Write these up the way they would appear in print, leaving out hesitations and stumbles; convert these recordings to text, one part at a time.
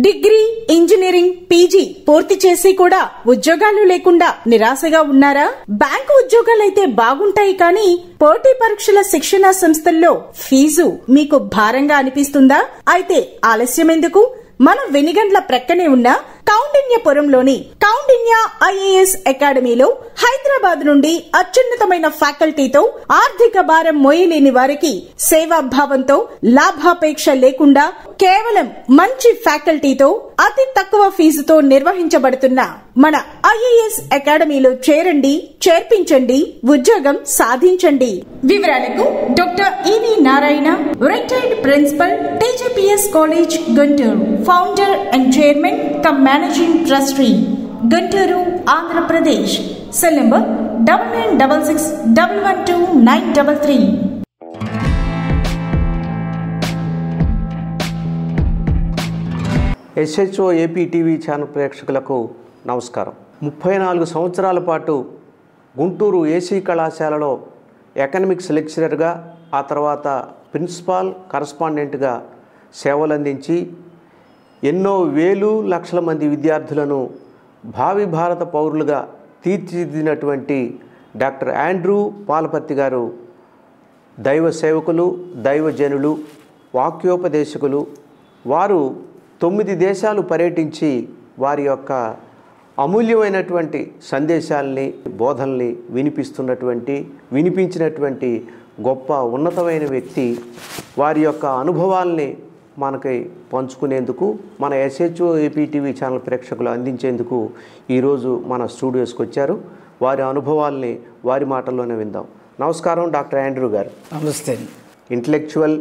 Degree, engineering, PG పూర్తి చేసి కూడా ఉద్యోగాలు లేకుండా నిరాశగా ఉన్నారా? బ్యాంకు ఉద్యోగాలైతే బాగుంటాయి కానీ పోటీ పరీక్షల శిక్షణా సంస్థల్లో ఫీజు మీకు భారంగా అనిపిస్తుందా? అయితే ఆలస్యం ఎందుకు? మన వెనిగండ్ల ప్రక్కనే ఉన్న కౌండిన్యపురంలోని కౌండిన్య ఐఏఎస్ అకాడమీలో హైదరాబాద్ నుండి అత్యున్నతమైన ఫ్యాకల్టీతో ఆర్థిక భారం మోయలేని వారికి సేవాభావంతో లాభాపేక్ష లేకుండా కేవలం మంచి ఫ్యాకల్టీతో అతి తక్కువ ఫీజుతో నిర్వహించబడుతున్న మన ఐఏఎస్ అకాడమీలో చేరండి, చేర్పించండి, ఉద్యోగం సాధించండి. వివరాలకు doctor E V Narayana, retired principal, TGPS college, Guntur, founder and chairman cum managing trustee, Guntur, Andhra Pradesh. Cell number 9966112933. SHO AP TV channel ప్రేక్షకులకు నమస్కారం. 34 సంవత్సరాల పాటు గుంటూరు ఏసీ కళాశాలలో ఎకనామిక్స్ లెక్చరర్గా, ఆ తర్వాత ప్రిన్సిపాల్, కరస్పాండెంట్గా సేవలందించి ఎన్నో వేలు లక్షల మంది విద్యార్థులను భావి భారత పౌరులుగా తీర్చిదిద్దినటువంటి డాక్టర్ ఆండ్రూ పాలపర్తి గారు దైవ సేవకులు, దైవజనులు, వాక్యోపదేశకులు. వారు 9 దేశాలు పర్యటించి వారి యొక్క అమూల్యమైనటువంటి సందేశాలని, బోధనల్ని వినిపించినటువంటి గొప్ప ఉన్నతమైన వ్యక్తి. వారి యొక్క అనుభవాల్ని మనకి పంచుకునేందుకు, మన ఎస్హెచ్ఓ ఏపీ టీవీ ఛానల్ ప్రేక్షకులు అందించేందుకు ఈరోజు మన స్టూడియోస్కి వచ్చారు. వారి అనుభవాల్ని వారి మాటల్లోనే విందాం. నమస్కారం డాక్టర్ ఆండ్రూ గారు. నమస్తే. ఇంటలెక్చువల్,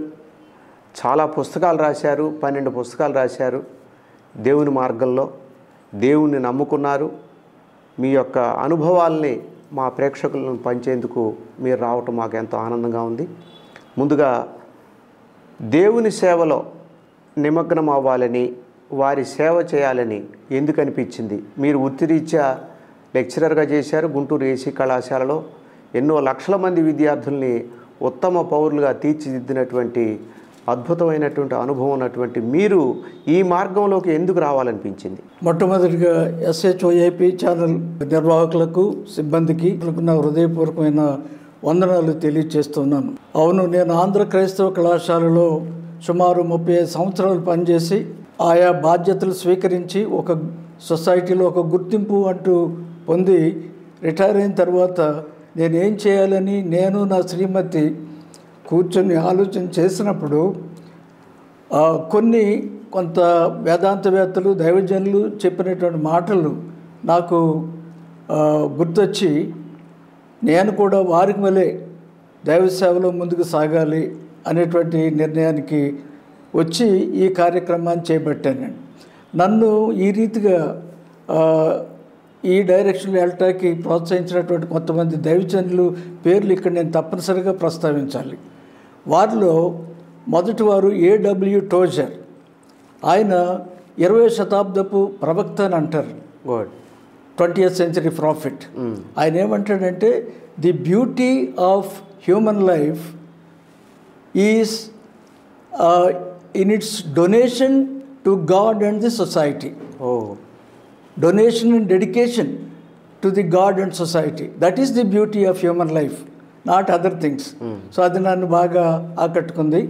చాలా పుస్తకాలు రాశారు, 12 పుస్తకాలు రాశారు. దేవుని మార్గంలో దేవుణ్ణి నమ్ముకున్నారు. మీ యొక్క అనుభవాల్ని మా ప్రేక్షకులను పంచేందుకు మీరు రావటం మాకు ఎంతో ఆనందంగా ఉంది. ముందుగా దేవుని సేవలో నిమగ్నం అవ్వాలని, వారి సేవ చేయాలని ఎందుకు అనిపించింది? మీరు వృత్తిరీత్యా లెక్చరర్గా చేశారు. గుంటూరు ఏసీ కళాశాలలో ఎన్నో లక్షల మంది విద్యార్థుల్ని ఉత్తమ పౌరులుగా తీర్చిదిద్దినటువంటి అద్భుతమైనటువంటి అనుభవం ఉన్నటువంటి మీరు ఈ మార్గంలోకి ఎందుకు రావాలనిపించింది? మొట్టమొదటిగా ఎస్హెచ్ఓ ఏపీ ఛానల్ నిర్వాహకులకు, సిబ్బందికి నా హృదయపూర్వకమైన వందనాలు తెలియజేస్తున్నాను. అవును, నేను ఆంధ్ర క్రైస్తవ కళాశాలలో సుమారు 35 సంవత్సరాలు పనిచేసి ఆయా బాధ్యతలు స్వీకరించి ఒక సొసైటీలో ఒక గుర్తింపు అంటూ పొంది రిటైర్ అయిన తర్వాత నేనేం చేయాలని నేను నా శ్రీమతి కూర్చొని ఆలోచన చేసినప్పుడు కొంత వేదాంతవేత్తలు, దైవజనులు చెప్పినటువంటి మాటలు నాకు గుర్తొచ్చి నేను కూడా వారికి వలె దైవ సేవలో ముందుకు సాగాలి అనేటువంటి నిర్ణయానికి వచ్చి ఈ కార్యక్రమాన్ని చేపట్టానండి. నన్ను ఈ రీతిగా ఈ డైరెక్షన్లో వెళ్ళటానికి ప్రోత్సహించినటువంటి కొంతమంది దైవజనులు పేర్లు ఇక్కడ నేను తప్పనిసరిగా ప్రస్తావించాలి. వారిలో మొదటి వారు ఏడబ్ల్యూ టోజర్. ఆయన 20వ శతాబ్దపు ప్రవక్త అని అంటారు. 20th century profit. ఆయన ఏమంటాడంటే, the beauty of human life is in it's donation to God and the society. Donation and dedication to the God and society, that is the beauty of human life, not other things. So అది నన్ను బాగా ఆకట్టుకుంది.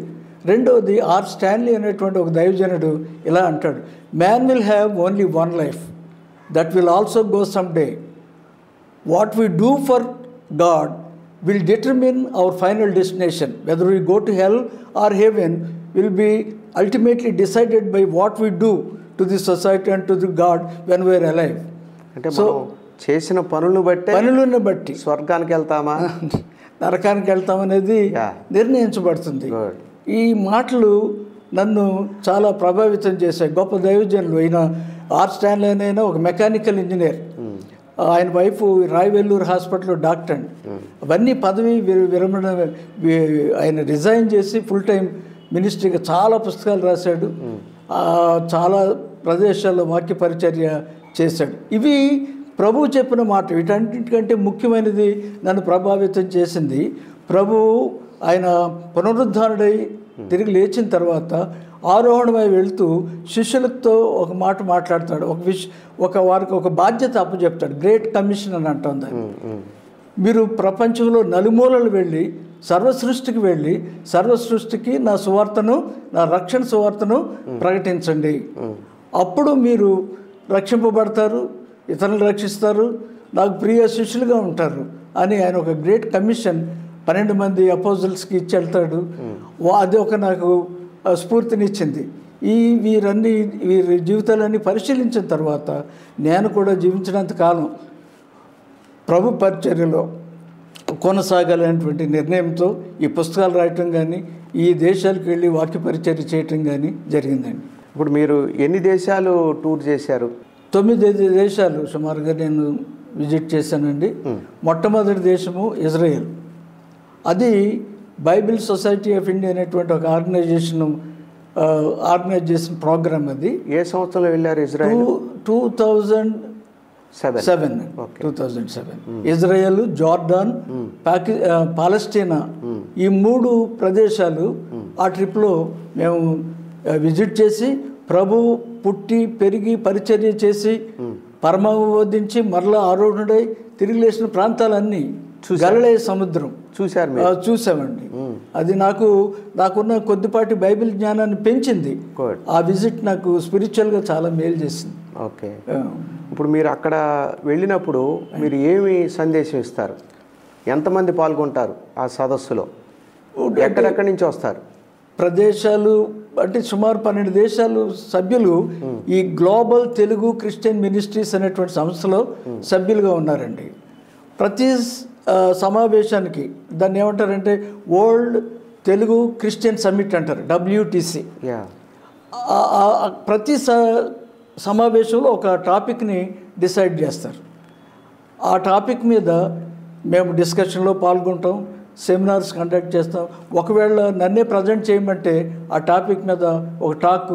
రెండవది are Stanley అనేటువంటి ఒక దైవజనుడు ఇలా అంటాడు, man will have only one life, that will also go some day. What we do for God will determine our final destination. Whether we go to hell or heaven will be ultimately decided by what we do to the society and to the God when we are alive. అంటే మనం చేసిన పనులను బట్టి స్వర్గానికి వెళ్తామా, నరకానికి వెళ్తామనేది నిర్ణయించబడుతుంది. ఈ మాటలు నన్ను చాలా ప్రభావితం చేశాయి. గొప్ప దైవజనులు అయిన ఆర్ స్టాన్లీ అయినా ఒక మెకానికల్ ఇంజనీర్, ఆయన వైఫ్ రాయవెల్లూరు హాస్పిటల్లో డాక్టర్ అండి. అవన్నీ పదవి విరమణ ఆయన రిజైన్ చేసి ఫుల్ టైం మినిస్ట్రీగా చాలా పుస్తకాలు రాశాడు. చాలా ప్రదేశాల్లో వాక్య పరిచర్య చేశాడు. ఇవి ప్రభువు చెప్పిన మాట. వీటన్నిటికంటే ముఖ్యమైనది నన్ను ప్రభావితం చేసింది, ప్రభువు ఆయన పునరుద్ధారుడై తిరిగి లేచిన తర్వాత ఆరోహణమై వెళ్తూ శిష్యులతో ఒక మాట మాట్లాడతాడు. వారికి ఒక బాధ్యత అప్పచెప్తాడు. గ్రేట్ కమిషన్ అని అంటాం దాన్ని. మీరు ప్రపంచంలో నలుమూలలు వెళ్ళి సర్వసృష్టికి వెళ్ళి సర్వసృష్టికి నా సువార్తను, నా రక్షణ సువార్తను ప్రకటించండి. అప్పుడు మీరు రక్షింపబడతారు, ఇతరులను రక్షిస్తారు, నాకు ప్రియ శిష్యులుగా ఉంటారు అని ఆయన ఒక గ్రేట్ కమిషన్ 12 మంది అపోజిల్స్కి ఇచ్చి వెళ్తాడు. అది ఒక నాకు స్ఫూర్తినిచ్చింది. వీరి జీవితాలన్నీ పరిశీలించిన తర్వాత నేను కూడా జీవించినంత కాలం ప్రభు పరిచర్యలో కొనసాగాలనేటువంటి నిర్ణయంతో ఈ పుస్తకాలు రాయటం కానీ, ఈ దేశాలకు వెళ్ళి వాక్య పరిచర్య చేయటం కానీ జరిగిందండి. ఇప్పుడు మీరు ఎన్ని దేశాలు టూర్ చేశారు? 9 దేశాలు సుమారుగా నేను విజిట్ చేశానండి. మొట్టమొదటి దేశము ఇజ్రాయెల్. అది బైబిల్ సొసైటీ ఆఫ్ ఇండియా అనేటువంటి ఒక ఆర్గనైజ్ చేసిన ప్రోగ్రామ్. అది ఏ సంవత్సరంలో వెళ్ళారు ఇజ్రాయెల్? 2007. ఇజ్రాయెల్, జార్డాన్, పాలస్తీనా, ఈ 3 ప్రదేశాలు ఆ ట్రిప్లో మేము విజిట్ చేసి ప్రభు పుట్టి పెరిగి పరిచర్య చేసి పరమబోధించి మరలా ఆరోహణుడై తిరిగి లేచిన ప్రాంతాలన్నీ, గలిలయ సముద్రం చూసామండి. అది నాకున్న కొద్దిపాటి బైబిల్ జ్ఞానాన్ని పెంచింది. ఆ విజిట్ నాకు స్పిరిచువల్గా చాలా మేలు చేసింది. ఓకే. ఇప్పుడు మీరు అక్కడ వెళ్ళినప్పుడు మీరు ఏమి సందేశం ఇస్తారు? ఎంతమంది పాల్గొంటారు ఆ సదస్సులో? ఎక్కడెక్కడి నుంచి వస్తారు? ప్రదేశాలు అంటే సుమారు 12 దేశాలు సభ్యులు ఈ గ్లోబల్ తెలుగు క్రిస్టియన్ మినిస్ట్రీస్ అనేటువంటి సంస్థలో సభ్యులుగా ఉన్నారండి. ప్రతి సమావేశానికి దాన్ని ఏమంటారంటే వరల్డ్ తెలుగు క్రిస్టియన్ సమ్మిట్ అంటారు, WTC. ప్రతి సమావేశంలో ఒక టాపిక్ని డిసైడ్ చేస్తారు. ఆ టాపిక్ మీద మేము డిస్కషన్లో పాల్గొంటాం, సెమినార్స్ కండక్ట్ చేస్తాం. ఒకవేళ నన్నే ప్రజెంట్ చేయమంటే ఆ టాపిక్ మీద ఒక టాక్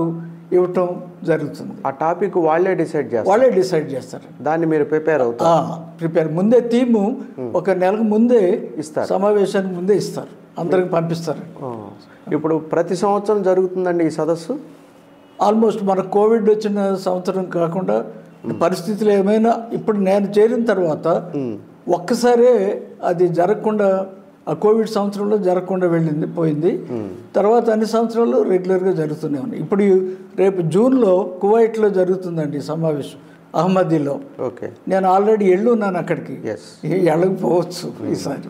ఇవ్వటం జరుగుతుంది. ఆ టాపిక్ వాళ్ళే డిసైడ్ చేస్తారు. దాన్ని మీరు ప్రిపేర్ ముందే థీము ఒక నెలకు ముందే ఇస్తారు, సమావేశానికి ముందే ఇస్తారు, అందరికి పంపిస్తారు. ఇప్పుడు ప్రతి సంవత్సరం జరుగుతుందండి ఈ సదస్సు? ఆల్మోస్ట్ మన కోవిడ్ వచ్చిన సంవత్సరం కాకుండా పరిస్థితులు ఏమైనా ఇప్పుడు నేను చేరిన తర్వాత ఒక్కసారే అది జరగకుండా, ఆ కోవిడ్ సంవత్సరంలో జరగకుండా పోయింది. తర్వాత అన్ని సంవత్సరాలు రెగ్యులర్గా జరుగుతూనే ఉన్నాయి. ఇప్పుడు రేపు జూన్లో కువైట్లో జరుగుతుందండి సమావేశం, అహ్మదీలో. ఓకే. నేను ఆల్రెడీ ఉన్నాను అక్కడికి, వెళ్ళకపోవచ్చు ఈసారి.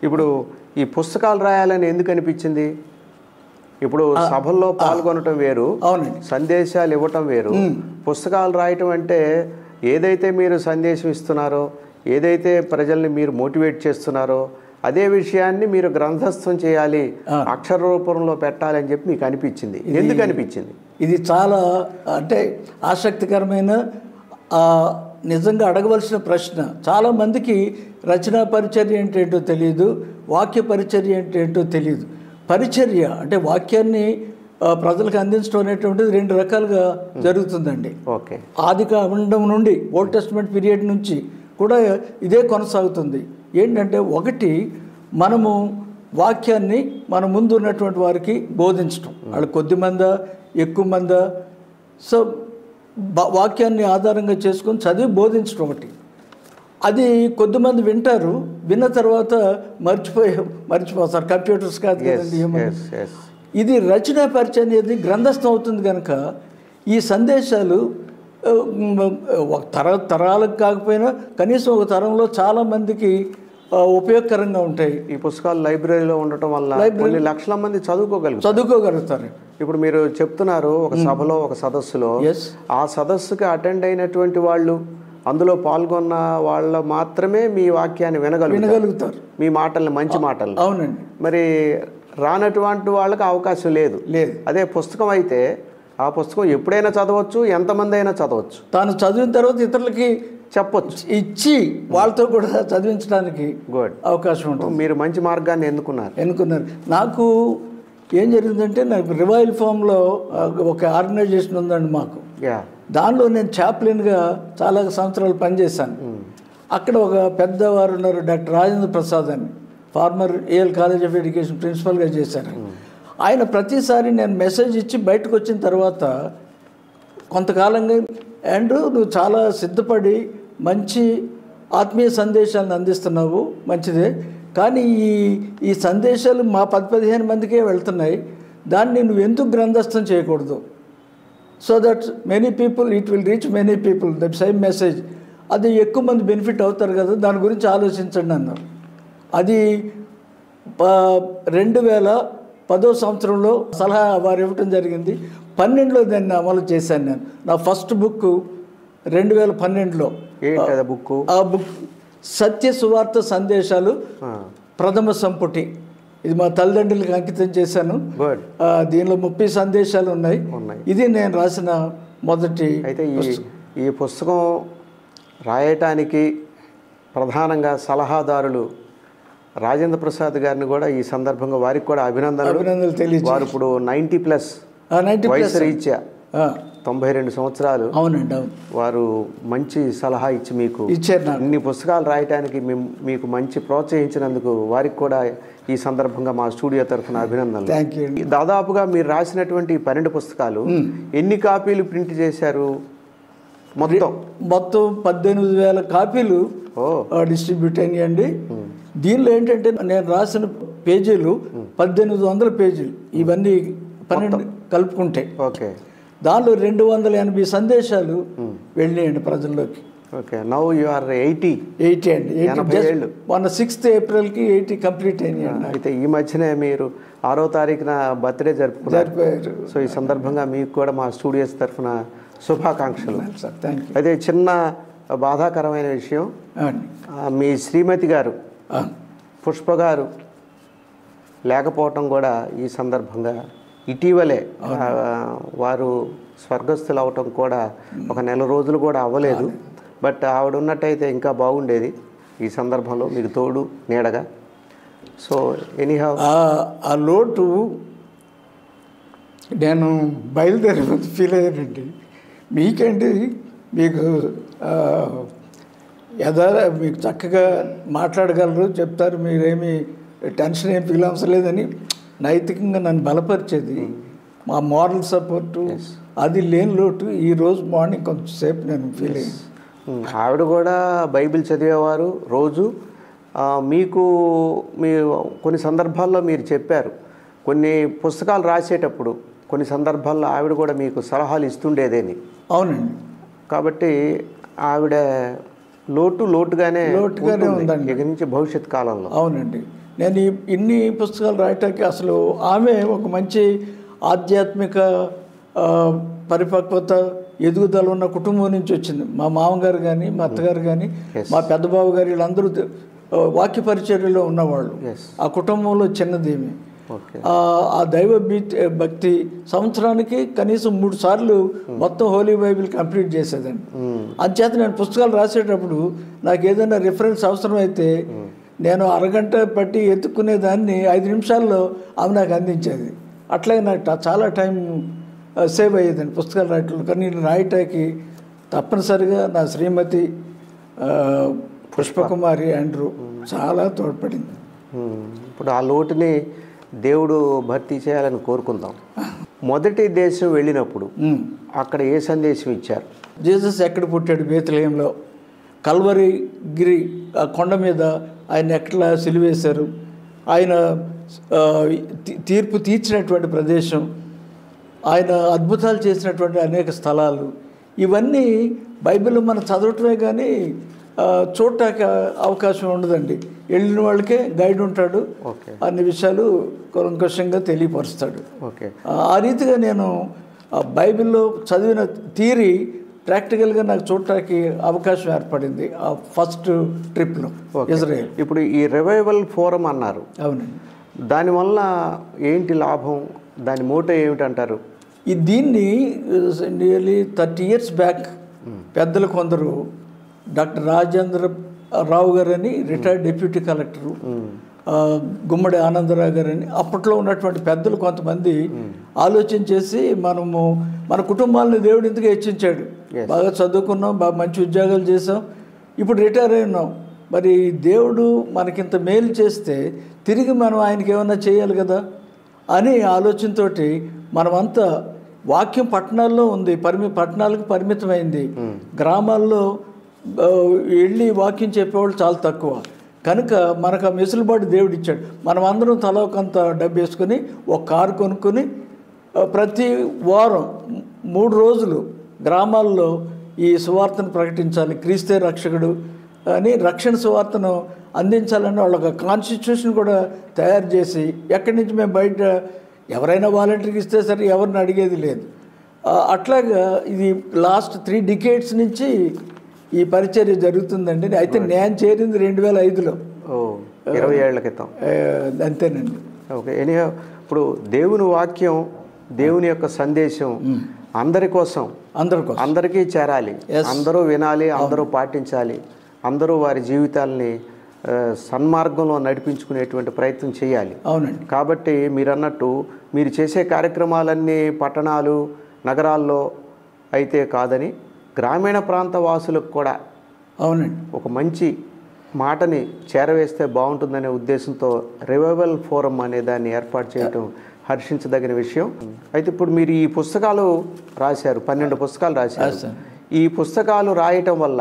ఇప్పుడు ఈ పుస్తకాలు రాయాలని ఎందుకు అనిపించింది? ఇప్పుడు సభల్లో పాల్గొనటం వేరు, అవునండి, సందేశాలు ఇవ్వటం వేరు. పుస్తకాలు రాయటం అంటే ఏదైతే మీరు సందేశం ఇస్తున్నారో, ఏదైతే ప్రజల్ని మీరు మోటివేట్ చేస్తున్నారో అదే విషయాన్ని మీరు గ్రంథస్థం చేయాలి, అక్షర రూపంలో పెట్టాలని చెప్పి మీకు అనిపించింది. ఎందుకు అనిపించింది? ఇది చాలా అంటే ఆసక్తికరమైన, నిజంగా అడగవలసిన ప్రశ్న. చాలామందికి రచనా పరిచర్య అంటే ఏంటో తెలియదు, వాక్య పరిచర్య అంటే ఏంటో తెలియదు. పరిచర్య అంటే వాక్యాన్ని ప్రజలకు అందించడం అనేటువంటిది 2 రకాలుగా జరుగుతుందండి. ఓకే. ఆదికాండం నుండి ఓల్డ్ టెస్టమెంట్ పీరియడ్ నుంచి కూడా ఇదే కొనసాగుతుంది. ఏంటంటే ఒకటి, మనము వాక్యాన్ని మన ముందు ఉన్నటువంటి వారికి బోధించటం. వాళ్ళు కొద్దిమందా ఎక్కువ మందా, సో వాక్యాన్ని ఆధారంగా చేసుకొని చదివి బోధించడం ఒకటి. అది కొద్దిమంది వింటారు, విన్న తర్వాత మర్చిపోతారు. కంప్యూటర్స్ కాదు కదండి ఏమన్నా. ఇది రచనా పరిచయం అనేది గ్రంథస్థం అవుతుంది కనుక ఈ సందేశాలు తరాలకు కాకపోయినా కనీసం ఒక తరంలో చాలామందికి ఉపయోగకరంగా ఉంటాయి. ఈ పుస్తకాలు లైబ్రరీలో ఉండటం వల్ల కొన్ని లక్షల మంది చదువుకోగలుగుతారు. ఇప్పుడు మీరు చెప్తున్నారు ఒక సభలో, ఒక సదస్సులో, ఆ సదస్సుకి అటెండ్ అయినటువంటి వాళ్ళు, అందులో పాల్గొన్న వాళ్ళ మాత్రమే మీ వాక్యాన్ని వినగలుగుతారు, మీ మాటల్ని, మంచి మాటలు. అవునండి. మరి రానటువంటి వాళ్ళకి అవకాశం లేదు. అదే పుస్తకం అయితే ఆ పుస్తకం ఎప్పుడైనా చదవచ్చు, ఎంతమంది అయినా చదవచ్చు. తాను చదివిన తర్వాత ఇతరులకి చెప్పొచ్చు, ఇచ్చి వాళ్ళతో కూడా చదివించడానికి అవకాశం ఉంటుంది. మీరు మంచి మార్గాన్ని ఎన్నుకున్నారు. నాకు ఏం జరిగిందంటే, నాకు రివైల్ ఫామ్లో ఒక ఆర్గనైజేషన్ ఉందండి మాకు. దానిలో నేను చాప్లిన్గా చాలా సంవత్సరాలు పనిచేశాను. అక్కడ ఒక పెద్దవారు ఉన్నారు, డాక్టర్ రాజేంద్ర ప్రసాద్ అని, former AL college of education ప్రిన్సిపల్గా చేశారు. ఆయన ప్రతిసారి నేను మెసేజ్ ఇచ్చి బయటకు వచ్చిన తర్వాత కొంతకాలంగా ఆండ్రూ నువ్వు చాలా సిద్ధపడి మంచి ఆత్మీయ సందేశాలను అందిస్తున్నావు, మంచిదే, కానీ ఈ సందేశాలు మా 10-15 మందికే వెళ్తున్నాయి, దాన్ని నువ్వు ఎందుకు గ్రంథస్థం చేయకూడదు, so that many people it will reach many people the same message, అది ఎక్కువ మంది బెనిఫిట్ అవుతారు కదా, దాని గురించి ఆలోచించండి అన్నారు. అది 2010 సంవత్సరంలో సలహా వారు ఇవ్వటం జరిగింది. 12లో దాన్ని అమలు చేశాను నేను. నా ఫస్ట్ బుక్ 2012లో. బుక్ ఆ బుక్ సత్య సువార్త సందేశాలు ప్రథమ సంపుటి. ఇది మా తల్లిదండ్రులకు అంకితం చేశాను. దీనిలో 30 సందేశాలు ఉన్నాయి. ఇది నేను రాసిన మొదటి. అయితే ఈ పుస్తకం రాయటానికి ప్రధానంగా సలహాదారులు రాజేంద్ర ప్రసాద్ గారిని కూడా ఈ సందర్భంగా వారికి కూడా అభినందనలు తెలియజేస్తారు. వారు ఇప్పుడు 90+ వయసు రీత్యా 92 సంవత్సరాలు. అవునండి, అవును. వారు మంచి సలహా ఇచ్చి మీకు ఇచ్చారు. ఇన్ని పుస్తకాలు రాయటానికి మీకు మంచి ప్రోత్సహించినందుకు వారికి కూడా ఈ సందర్భంగా మా స్టూడియో తరఫున అభినందనలు. Thank you. దాదాపుగా మీరు రాసినటువంటి 12 పుస్తకాలు ఎన్ని కాపీలు ప్రింట్ చేశారు? మొత్తం 18,000 కాపీలు డిస్ట్రిబ్యూట్ అయ్యండి. దీనిలో ఏంటంటే నేను రాసిన పేజీలు 1800 పేజీలు, ఇవన్నీ 12 కలుపుకుంటే. ఓకే. దానిలో 280 సందేశాలు వెళ్ళినాయండి ప్రజల్లోకి. ఓకే. నౌ యు ఆర్ 80 అండి. 80 మొన్న 6th ఏప్రిల్కి 80 కంప్లీట్ అయినాయండి. అయితే ఈ మధ్యనే మీరు 6వ తారీఖున బర్త్డే జరుపుకున్నారు. సో ఈ సందర్భంగా మీకు కూడా మా స్టూడియోస్ తరఫున శుభాకాంక్షలు. అయితే చిన్న బాధాకరమైన విషయం, మీ శ్రీమతి గారు పుష్ప గారు లేకపోవటం కూడా ఈ సందర్భంగా ఇటీవలే వారు స్వర్గస్థులు అవటం కూడా ఒక నెల రోజులు కూడా అవ్వలేదు. బట్ ఆవిడ ఉన్నట్టయితే ఇంకా బాగుండేది ఈ సందర్భంలో మీకు తోడు నీడగా. సో ఎనీహౌ ఆ లోటు నేను బయలుదేరి ఫీల్ అయ్యానండి. మీకేంటి, మీకు మీకు చక్కగా మాట్లాడగలరు, చెప్తారు, మీరేమి టెన్షన్ ఏం ఫీల్ అవసరం లేదని నైతికంగా నన్ను బలపరిచేది మా మారల్ సపోర్టు. అది లేని లోటు ఈరోజు మార్నింగ్ కొంచెంసేపు నేను ఫీల్ అయ్యాను. ఆవిడ కూడా బైబిల్ చదివేవారు రోజు. మీకు కొన్ని సందర్భాల్లో మీరు చెప్పారు, కొన్ని పుస్తకాలు రాసేటప్పుడు కొన్ని సందర్భాల్లో ఆవిడ కూడా మీకు సలహాలు ఇస్తుండేదేని. అవునండి. కాబట్టి ఆవిడ లోటుగానే ఉందండి ఇక నుంచి భవిష్యత్ కాలంలో. అవునండి. నేను ఇన్ని పుస్తకాలు రాయటానికి అసలు ఆమె ఒక మంచి ఆధ్యాత్మిక పరిపక్వత, ఎదుగుదల ఉన్న కుటుంబం నుంచి వచ్చింది. మా మామగారు కానీ, మా అత్తగారు కానీ, మా పెద్దబాబు గారు, వీళ్ళందరూ వాక్య పరిచర్యలో ఉన్నవాళ్ళు. ఆ కుటుంబంలో చిన్నదేమి. ఆ దైవ భక్తి సంవత్సరానికి కనీసం 3 సార్లు మొత్తం హోలీ బైబిల్ కంప్లీట్ చేసేదండి. అంచేత నేను పుస్తకాలు రాసేటప్పుడు నాకు ఏదైనా రిఫరెన్స్ అవసరం అయితే నేను అరగంట పట్టి ఎత్తుక్కునేదాన్ని 5 నిమిషాల్లో ఆమె నాకు అందించేది. అట్లాగే నాకు చాలా టైం సేవ్ అయ్యేదండి పుస్తకాలు రాయటంలో. కానీ నేను రాయటానికి తప్పనిసరిగా నా శ్రీమతి పుష్పకుమారి ఆండ్రూ చాలా తోడ్పడింది. ఇప్పుడు ఆ లోటుని దేవుడు భర్తీ చేయాలని కోరుకుందాం. మొదటి దేశం వెళ్ళినప్పుడు అక్కడ ఏ సందేశం ఇచ్చారు? జీసస్ ఎక్కడ పుట్టాడు? బేత్లెహేంలో. కల్వరి గిరి ఆ కొండ మీద ఆయన ఎట్లా సిలువేశారు, ఆయన తీర్పు తీర్చినటువంటి ప్రదేశం, ఆయన అద్భుతాలు చేసినటువంటి అనేక స్థలాలు, ఇవన్నీ బైబిల్లో మనం చదవటమే కానీ చూడటానికి అవకాశం ఉండదండి. వెళ్ళిన వాళ్ళకే గైడ్ ఉంటాడు, అన్ని విషయాలు కూలంకషంగా తెలియపరుస్తాడు. ఆ రీతిగా నేను బైబిల్లో చదివిన థియరీ ప్రాక్టికల్గా నాకు చూడటానికి అవకాశం ఏర్పడింది ఆ ఫస్ట్ ట్రిప్లో ఇజ్రాయెల్. ఇప్పుడు ఈ రివైవల్ ఫోరం అన్నారు. అవునండి. దానివల్ల ఏంటి లాభం? దాని మోటో ఏమిటంటారు? దీన్ని నియర్లీ 30 years బ్యాక్ పెద్దలు కొందరు, డాక్టర్ రాజేంద్ర రావు గారని రిటైర్డ్ డిప్యూటీ కలెక్టరు, గుమ్మడి ఆనందరావు గారని అప్పట్లో ఉన్నటువంటి పెద్దలు కొంతమంది ఆలోచన చేసి మన కుటుంబాలను దేవుడు ఇంతగా హెచ్చించాడు, బాగా చదువుకున్నాం, బాగా మంచి ఉద్యోగాలు చేసాం, ఇప్పుడు రిటైర్ అయి ఉన్నాం, మరి దేవుడు మనకింత మేలు చేస్తే తిరిగి మనం ఆయనకి ఏమన్నా చేయాలి కదా అని ఆలోచనతోటి మనమంతా వాక్యం పట్టణాల్లో ఉంది, పట్టణాలకు పరిమితమైంది. గ్రామాల్లో వెళ్ళి వాక్యం చెప్పేవాళ్ళు చాలా తక్కువ. కనుక మనకు ఆ మెసులుబాటు దేవుడు ఇచ్చాడు. మనం అందరం తల కొంత డబ్బు వేసుకొని ఒక కారు కొనుక్కొని ప్రతి వారం 3 రోజులు గ్రామాల్లో ఈ సువార్తను ప్రకటించాలి. క్రీస్తే రక్షకుడు అని రక్షణ సువార్తను అందించాలని వాళ్ళ ఒక కాన్స్టిట్యూషన్ కూడా తయారు చేసి, ఎక్కడి నుంచి మేము బయట ఎవరైనా వాలంటీర్కి ఇస్తే సరే ఎవరిని అడిగేది లేదు. అట్లాగా ఇది లాస్ట్ 3 decades నుంచి ఈ పరిచర్య జరుగుతుందండి. అయితే నేను చేరింది 2005లో, 20 ఏళ్ల క్రితం. అంతేనండి. ఓకే. ఇప్పుడు దేవుని వాక్యం, దేవుని యొక్క సందేశం అందరి కోసం, అందరికీ చేరాలి, అందరూ వినాలి, అందరూ పాటించాలి, అందరూ వారి జీవితాలని సన్మార్గంలో నడిపించుకునేటువంటి ప్రయత్నం చేయాలి. అవునండి. కాబట్టి మీరు అన్నట్టు మీరు చేసే కార్యక్రమాలన్నీ పట్టణాలు నగరాల్లో అయితే కాదని గ్రామీణ ప్రాంత వాసులకు కూడా అవునండి ఒక మంచి మాటని చేరవేస్తే బాగుంటుందనే ఉద్దేశంతో రివైవల్ ఫోరం అనే దాన్ని ఏర్పాటు చేయడం హర్షించదగిన విషయం. అయితే ఇప్పుడు మీరు ఈ పుస్తకాలు రాశారు, 12 పుస్తకాలు రాశారు. ఈ పుస్తకాలు రాయటం వల్ల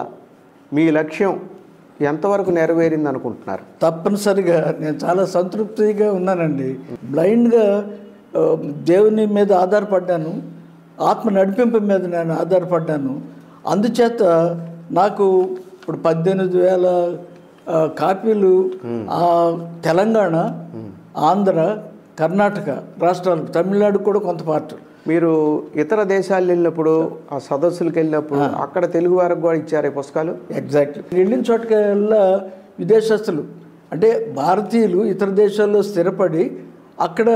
మీ లక్ష్యం ఎంతవరకు నెరవేరింది అనుకుంటున్నారు? తప్పనిసరిగా నేను చాలా సంతృప్తిగా ఉన్నానండి. బ్లైండ్గా దేవుని మీద ఆధారపడ్డాను, ఆత్మ నడిపింపు మీద నేను ఆధారపడ్డాను. అందుచేత నాకు ఇప్పుడు 18,000 కాపీలు తెలంగాణ, ఆంధ్ర, కర్ణాటక రాష్ట్రాలు, తమిళనాడు కూడా కొంత పార్ట్. మీరు ఇతర దేశాలు వెళ్ళినప్పుడు, ఆ సదస్సులకు వెళ్ళినప్పుడు అక్కడ తెలుగు వారికి కూడా ఇచ్చారు ఈ పుస్తకాలు? ఎగ్జాక్ట్లీ. వెళ్ళిన చోటకల్లా విదేశస్తులు అంటే భారతీయులు ఇతర దేశాల్లో స్థిరపడి అక్కడ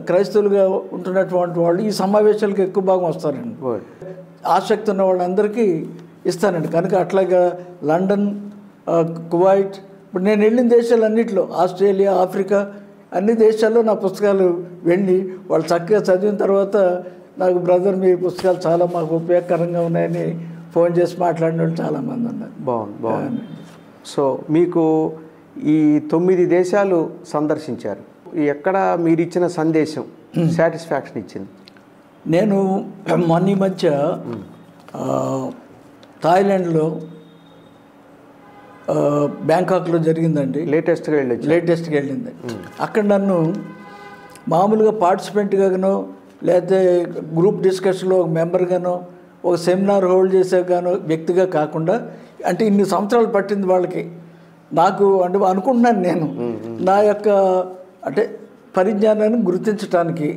క్రైస్తవులుగా ఉంటున్నటువంటి వాళ్ళు ఈ సమావేశాలకు ఎక్కువ భాగం వస్తారండి. ఆసక్తి ఉన్న వాళ్ళందరికీ ఇస్తానండి. కనుక అట్లాగా లండన్, కువైట్, ఇప్పుడు నేను వెళ్ళిన దేశాలన్నింటిలో, ఆస్ట్రేలియా, ఆఫ్రికా, అన్ని దేశాల్లో నా పుస్తకాలు వెళ్ళి వాళ్ళు చక్కగా చదివిన తర్వాత నాకు బ్రదర్ మీ పుస్తకాలు చాలా మాకు ఉపయోగకరంగా ఉన్నాయని ఫోన్ చేసి మాట్లాడిన వాళ్ళు చాలామంది ఉన్నారు. బాగుంది. సో మీకు ఈ 9 దేశాలు సందర్శించారు. ఎక్కడ మీరు ఇచ్చిన సందేశం సాటిస్ఫాక్షన్ ఇచ్చింది? నేను మొన్న మధ్య థాయిలాండ్లో బ్యాంకాక్లో జరిగిందండి. లేటెస్ట్గా వెళ్ళింది. అక్కడ నన్ను మామూలుగా పార్టిసిపెంట్గానో లేకపోతే గ్రూప్ డిస్కషన్లో ఒక మెంబర్గానో ఒక సెమినార్ హోల్డ్ చేసేగానో వ్యక్తిగా కాకుండా, అంటే ఇన్ని సంవత్సరాలు పట్టింది వాళ్ళకి, నాకు అంటే అనుకుంటున్నాను నేను నా యొక్క అంటే పరిజ్ఞానాన్ని గుర్తించడానికి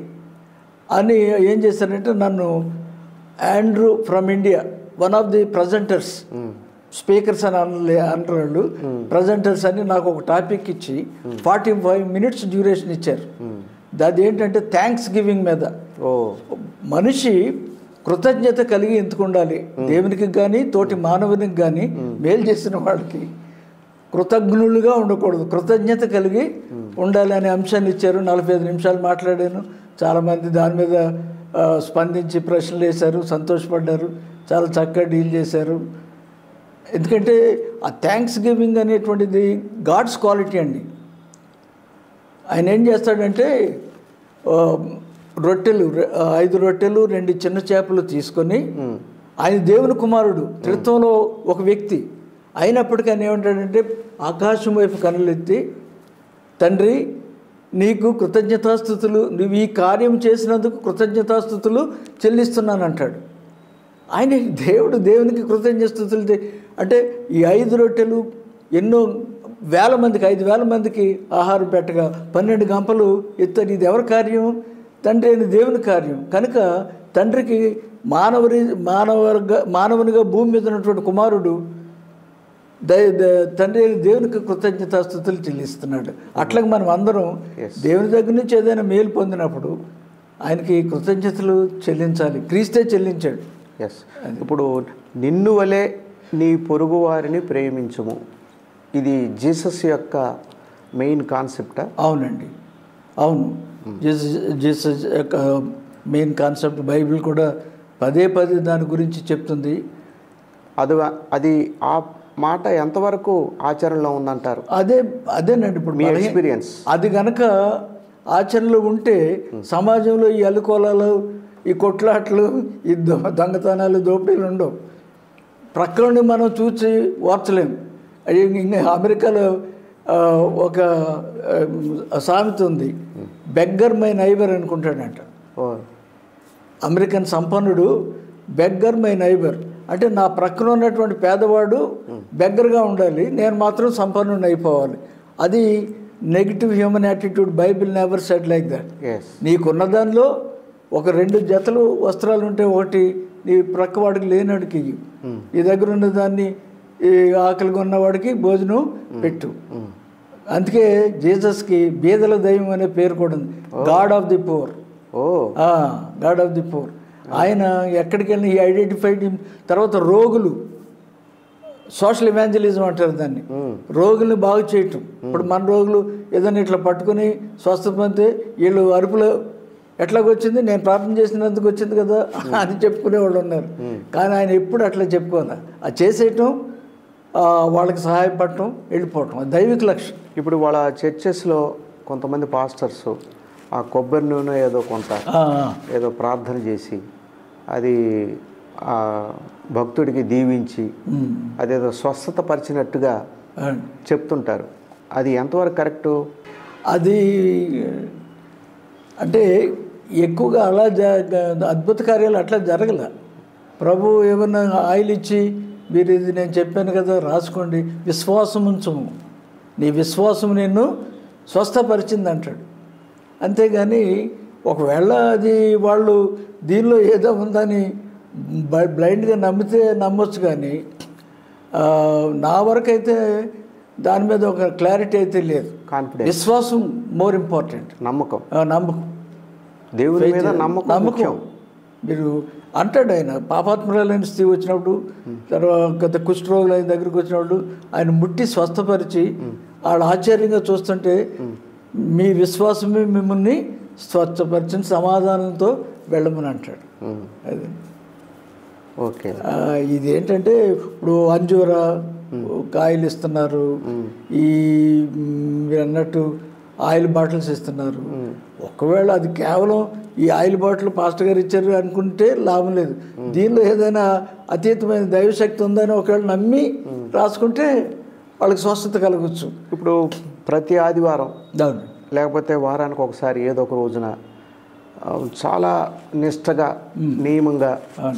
అని ఏం చేశారంటే నన్ను Andrew from India, one of the presenters, speakers అని అంటారు, ప్రజెంటర్స్ అని నాకు ఒక టాపిక్ ఇచ్చి 45 minutes డ్యూరేషన్ ఇచ్చారు. అది ఏంటంటే థ్యాంక్స్ గివింగ్ మీద. మనిషి కృతజ్ఞత కలిగి ఎందుకు ఉండాలి, దేవునికి కానీ తోటి మానవునికి కానీ మేలు చేసిన వాళ్ళకి కృతజ్ఞులుగా ఉండకూడదు, కృతజ్ఞత కలిగి ఉండాలి అనే అంశాన్ని ఇచ్చారు. 45 నిమిషాలు మాట్లాడాను. చాలామంది దాని మీద స్పందించి ప్రశ్నలు వేశారు, సంతోషపడ్డారు, చాలా చక్కగా డీల్ చేశారు. ఎందుకంటే ఆ థ్యాంక్స్ గివింగ్ అనేటువంటిది గాడ్స్ క్వాలిటీ అండి. ఆయన ఏం చేస్తాడంటే 5 రొట్టెలు 2 చిన్న చేపలు తీసుకొని, ఆయన దేవుని కుమారుడు, త్రిత్వంలో ఒక వ్యక్తి అయినప్పటికీ ఆయన ఏమంటాడంటే ఆకాశం వైపు కన్నులెత్తి, తండ్రి నీకు కృతజ్ఞతాస్తుతులు, నువ్వు ఈ కార్యం చేసినందుకు కృతజ్ఞతాస్తుతులు చెల్లిస్తున్నాను అంటాడు. ఆయన దేవునికి కృతజ్ఞతాస్తుతులు అంటే ఈ 5 రొట్టెలు ఎన్నో వేల మందికి, 5,000 మందికి ఆహారం పెట్టగా 12 గంపలు ఎత్తారు. ఇది ఎవరి కార్యం? తండ్రి అయిన దేవుని కార్యం. కనుక తండ్రికి మానవునిగా భూమి మీద ఉన్నటువంటి కుమారుడు తండ్రి అయిన దేవునికి కృతజ్ఞతాస్తుతులు చెల్లిస్తున్నాడు. అట్లాగే మనం అందరం దేవుని దగ్గర నుంచి ఏదైనా మేలు పొందినప్పుడు ఆయనకి కృతజ్ఞతలు చెల్లించాలి. క్రీస్తే చెల్లించాడు. ఇప్పుడు నిన్ను వలె నీ పొరుగు వారిని ప్రేమించుము, ఇది జీసస్ యొక్క మెయిన్ కాన్సెప్టా? అవునండి, అవును. జీసస్ యొక్క మెయిన్ కాన్సెప్ట్. బైబిల్ కూడా పదే దాని గురించి చెప్తుంది. అది ఆ మాట ఎంతవరకు ఆచరణలో ఉందంటారు? అదేనండి ఇప్పుడు మీ ఎక్స్పీరియన్స్. అది కనుక ఆచరణలో ఉంటే సమాజంలో ఈ అల్లుకోలాలు, ఈ కొట్లాట్లు, ఈ దొంగతనాలు, దోపిడీలు ఉండవు. ప్రక్కని మనం చూసి ఓర్చలేము. ఇంకా అమెరికాలో ఒక సామెత ఉంది, బెగ్గర్ మై నైబర్ అనుకుంటాడంట. అమెరికన్ సంపన్నుడు బెగ్గర్ మై నైబర్ అంటే నా ప్రక్కన ఉన్నటువంటి పేదవాడు బెగ్గర్గా ఉండాలి, నేను మాత్రం సంపన్నుడిని అయిపోవాలి. అది negative human attitude. Bible never said like that. నీకున్న దానిలో ఒక 2 జతలు వస్త్రాలు ఉంటే ఒకటి నీ ప్రక్కవాడికి లేనివాడికి ఇయ్యి, నీ దగ్గర ఉన్న దాన్ని ఈ ఆకలిగా ఉన్నవాడికి భోజనం పెట్టు. అందుకే జీసస్కి బీదల దైవం అనే పేరు కూడా ఉంది, God of the poor. God of the poor. ఆయన ఎక్కడికి వెళ్ళిన ఈ ఐడెంటిఫైడ్. తర్వాత రోగులు, సోషల్ ఇవాంజలిజం అంటారు దాన్ని, రోగుల్ని బాగు చేయటం. ఇప్పుడు మన రోగులు ఏదైనా ఇట్లా పట్టుకుని స్వస్థపడితే వీళ్ళు అరుపులో ఎట్లాగొచ్చింది, నేను ప్రార్థన చేసినందుకు వచ్చింది కదా అని చెప్పుకునే వాళ్ళు ఉన్నారు. కానీ ఆయన ఎప్పుడు అట్లా చెప్పుకోవాలి, అది చేసేయటం, వాళ్ళకి సహాయపడటం, వెళ్ళిపోవటం, అది దైవిక లక్ష్యం. ఇప్పుడు వాళ్ళ చర్చెస్లో కొంతమంది పాస్టర్స్ ఆ కొబ్బరి నూనె ఏదో ప్రార్థన చేసి అది ఆ భక్తుడికి దీవించి అదేదో స్వస్థత పరిచినట్టుగా చెప్తుంటారు. అది ఎంతవరకు కరెక్టు? అది అంటే ఎక్కువగా అలా అద్భుత కార్యాలు అట్లా జరగల. ప్రభు ఏమన్నా ఆయిల్ ఇచ్చి మీరు ఇది నేను చెప్పాను కదా రాసుకోండి, విశ్వాసం ఉంచము, నీ విశ్వాసం నిన్ను స్వస్థపరిచింది అంటాడు. అంతేగాని ఒకవేళ అది వాళ్ళు దీనిలో ఏదో ఉందని బ్లైండ్గా నమ్మితే నమ్మొచ్చు. కానీ నా వరకు అయితే దాని మీద ఒక క్లారిటీ అయితే లేదు. కాన్ఫిడెన్స్, విశ్వాసం మోర్ ఇంపార్టెంట్. నమ్మకం దేవుని మీద నమ్మకం. మీరు అంటాడు ఆయన, పాపాత్మురాలైన స్త్రీ వచ్చినప్పుడు, తర్వాత కుష్ఠరోగులు ఆయన దగ్గరికి వచ్చినప్పుడు ఆయన ముట్టి స్వస్థపరిచి వాళ్ళు ఆశ్చర్యంగా చూస్తుంటే మీ విశ్వాసమే మిమ్మల్ని స్వచ్ఛపరిచిన సమాధానంతో వెళ్ళమని అంటాడు. అది ఓకే. ఇది ఏంటంటే ఇప్పుడు అంజూరా కాయలు ఇస్తున్నారు, ఈ మీరు అన్నట్టు ఆయిల్ బాటిల్స్ ఇస్తున్నారు. ఒకవేళ అది కేవలం ఈ ఆయిల్ బాటిల్ పాస్టర్ గారు ఇచ్చారు అనుకుంటే లాభం లేదు. దీనిలో ఏదైనా అతీతమైన దైవశక్తి ఉందని ఒకవేళ నమ్మి రాసుకుంటే వాళ్ళకి స్వస్థత కలగచ్చు. ఇప్పుడు ప్రతి ఆదివారం లేకపోతే వారానికి ఒకసారి ఏదో ఒక రోజున చాలా నిష్టగా నియమంగా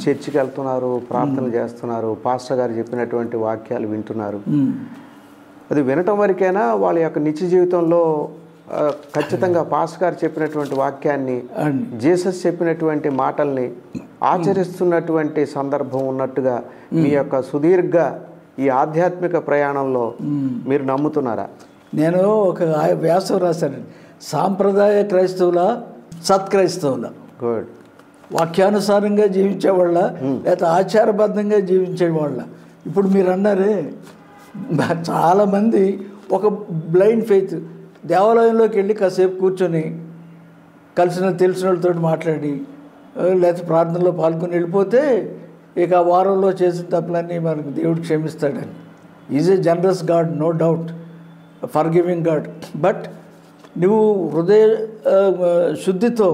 చర్చికి వెళ్తున్నారు, ప్రార్థనలు చేస్తున్నారు, పాస్టర్ గారు చెప్పినటువంటి వాక్యాలు వింటున్నారు. అది వినటం వరకైనా వాళ్ళ యొక్క నిత్య జీవితంలో ఖచ్చితంగా పాస్టర్ గారు చెప్పినటువంటి వాక్యాన్ని, జీసస్ చెప్పినటువంటి మాటల్ని ఆచరిస్తున్నటువంటి సందర్భం ఉన్నట్టుగా మీ యొక్క సుదీర్ఘ ఈ ఆధ్యాత్మిక ప్రయాణంలో మీరు నమ్ముతున్నారా? నేను ఒక వ్యాసం రాశాను, సాంప్రదాయ క్రైస్తవుల, సత్క్రైస్తవుల, గుడ్, వాక్యానుసారంగా జీవించేవాళ్ళ లేకపోతే ఆచారబద్ధంగా జీవించేవాళ్ళ. ఇప్పుడు మీరు అన్నారే చాలామంది ఒక బ్లైండ్ ఫెయిత్, దేవాలయంలోకి వెళ్ళి కాసేపు కూర్చొని తెలిసిన వాళ్ళతో మాట్లాడి లేకపోతే ప్రార్థనలో పాల్గొని వెళ్ళిపోతే ఇక ఆ వారంలో చేసిన తప్పులన్నీ మనకు దేవుడు క్షమిస్తాడని. Is a generous God, no doubt, forgiving God. But నువ్వు హృదయ శుద్ధితో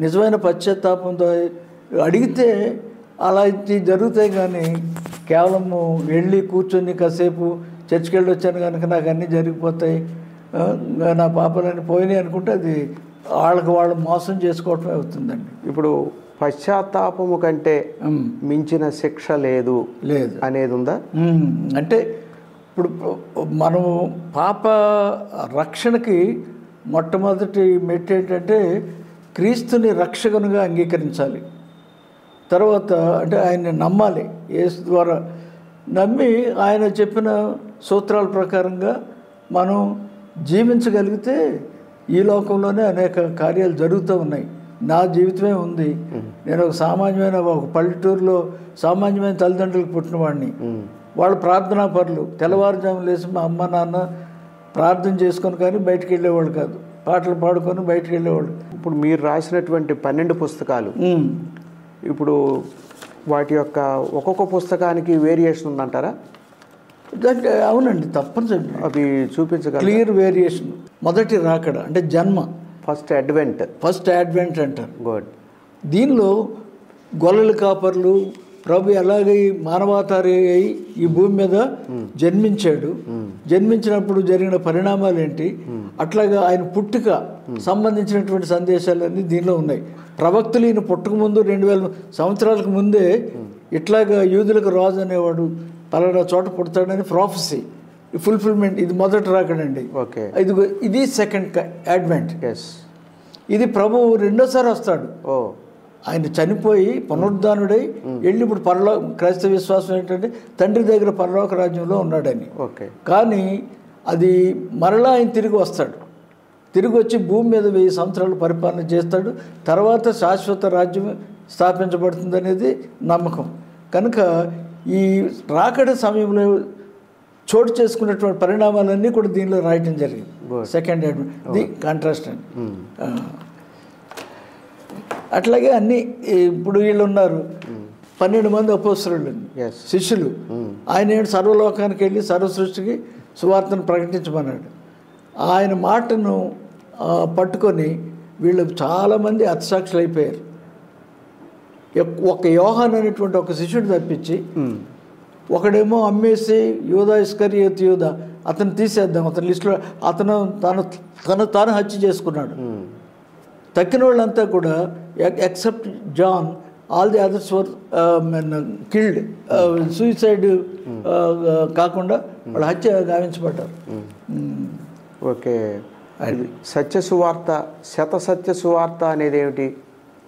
నిజమైన పశ్చాత్తాపంతో అడిగితే అలా జరుగుతాయి. కానీ కేవలము వెళ్ళి కూర్చొని కాసేపు చర్చికి వెళ్ళి వచ్చాను కనుక నాకు అన్నీ జరిగిపోతాయి, నా పాపాలన్నీ పోయినాయి అనుకుంటే అది వాళ్ళకి వాళ్ళు మోసం చేసుకోవటమే అవుతుందండి. ఇప్పుడు పశ్చాత్తాపము కంటే మించిన శిక్ష లేదు అనేది ఉందా? అంటే ఇప్పుడు మనము పాప రక్షణకి మొట్టమొదటి మెట్టు ఏంటంటే క్రీస్తుని రక్షకునిగా అంగీకరించాలి. తర్వాత అంటే ఆయన్ని నమ్మాలి, యేసు ద్వారా నమ్మి ఆయన చెప్పిన సూత్రాల ప్రకారంగా మనం జీవించగలిగితే ఈ లోకంలోనే అనేక కార్యాలు జరుగుతూ ఉన్నాయి. నా జీవితమే ఉంది. నేను ఒక సామాన్యమైన ఒక పల్లెటూరులో సామాన్యమైన తల్లిదండ్రులకు పుట్టినవాడిని. వాళ్ళు ప్రార్థనా పరులు, తెల్లవారుజాము లేచి మా అమ్మ నాన్న ప్రార్థన చేసుకొని కానీ బయటికి వెళ్ళేవాళ్ళు కాదు, పాటలు పాడుకొని బయటికి వెళ్ళేవాళ్ళు. ఇప్పుడు మీరు రాసినటువంటి 12 పుస్తకాలు, ఇప్పుడు వాటి యొక్క ఒక్కొక్క పుస్తకానికి వేరియేషన్ ఉందంటారా? అవునండి, తప్పనిసరి. అవి చూపించగలరా? Clear variation. మొదటి రాకడ అంటే జన్మ, ఫస్ట్ అడ్వెంట్ అంటారు. గుడ్. దీనిలో గొల్లల కాపర్లు ప్రభు ఎలాగ మానవాతారి అయి ఈ భూమి మీద జన్మించాడు, జన్మించినప్పుడు జరిగిన పరిణామాలు ఏంటి, అట్లాగా ఆయన పుట్టుక సంబంధించినటువంటి సందేశాలన్నీ దీనిలో ఉన్నాయి. ప్రవక్తలు ఈయన పుట్టక ముందు 2000 సంవత్సరాలకు ముందే ఇట్లాగా యూదులకు రాజు అనేవాడు పలానా చోట పుడతాడని ప్రాఫెసీ ఫుల్ఫిల్మెంట్. ఇది మొదటి రాకడండి. ఓకే. ఇది సెకండ్ అడ్వెంట్. ఇది ప్రభు రెండోసారి వస్తాడు. ఆయన చనిపోయి పునరుద్ధానుడై వెళ్ళి ఇప్పుడు క్రైస్తవ విశ్వాసం ఏంటంటే తండ్రి దగ్గర పరలోక రాజ్యంలో ఉన్నాడని. కానీ అది మరలా ఆయన తిరిగి వస్తాడు. తిరిగి వచ్చి భూమి మీద 1000 సంవత్సరాలు పరిపాలన చేస్తాడు. తర్వాత శాశ్వత రాజ్యం స్థాపించబడుతుంది అనేది నమ్మకం. కనుక ఈ రాకడ సమయంలో చోటు చేసుకున్నటువంటి పరిణామాలన్నీ కూడా దీనిలో రాయటం జరిగింది. సెకండ్ అడ్వెంట్ ది కాంట్రాస్ట్ అండి. అట్లాగే అన్నీ ఇప్పుడు వీళ్ళు ఉన్నారు 12 మంది అపోస్తలులు శిష్యులు. ఆయన సర్వలోకానికి వెళ్ళి సర్వ సృష్టికి సువార్తను ప్రకటించమన్నాడు. ఆయన మాటను పట్టుకొని వీళ్ళు చాలామంది హతసాక్షులు అయిపోయారు. ఒక యోహాన్ అనేటువంటి ఒక శిష్యుడు తప్పించి ఒకడేమో అమ్మేసి యూదా ఇస్కరియోతు యూదా అతను తీసేద్దాం అతని లిస్టులో తను తాను హత్య చేసుకున్నాడు. తక్కిన వాళ్ళంతా కూడా except John all the others were killed. Suicide కాకుండా వాళ్ళు హత్య గావించబడ్డారు. ఓకే. సత్య సువార్త, శతసత్య సువార్త అనేది ఏమిటి?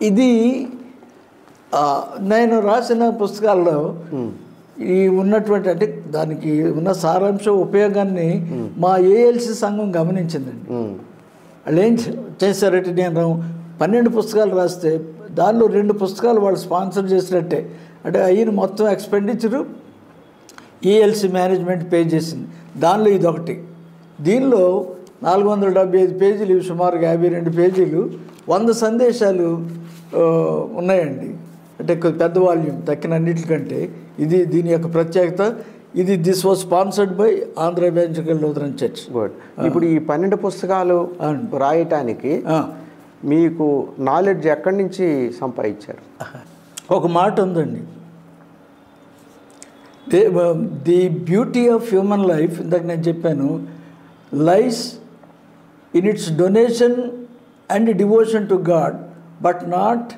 ఇది నేను రాసిన పుస్తకాల్లో ఈ ఉన్నటువంటి అంటే దానికి ఉన్న సారాంశం ఉపయోగాన్ని మా ఏఎల్సి సంఘం గమనించిందండి. వాళ్ళు ఏం చేశారంటే నేను 12 పుస్తకాలు రాస్తే దానిలో 2 పుస్తకాలు వాళ్ళు స్పాన్సర్ చేసినట్టే. అంటే అయిన మొత్తం ఎక్స్పెండిచరు ఏఎల్సి మేనేజ్మెంట్ పే చేసింది. దానిలో ఇదొకటి. దీనిలో 475 పేజీలు, సుమారుగా 52 పేజీలు, 100 సందేశాలు ఉన్నాయండి. అంటే పెద్ద వాల్యూమ్ తక్కిన అన్నిటికంటే ఇది దీని యొక్క ప్రత్యేకత. This was sponsored by Andhra Evangelical Lutheran Church. Good. ఇప్పుడు ఈ 12 పుస్తకాలు రాయటానికి మీకు నాలెడ్జ్ ఎక్కడి నుంచి సంపాదించారు? ఒక మాట ఉందండి, the beauty of human life ఇందాక నేను చెప్పాను, lies in it's donation and devotion to God but not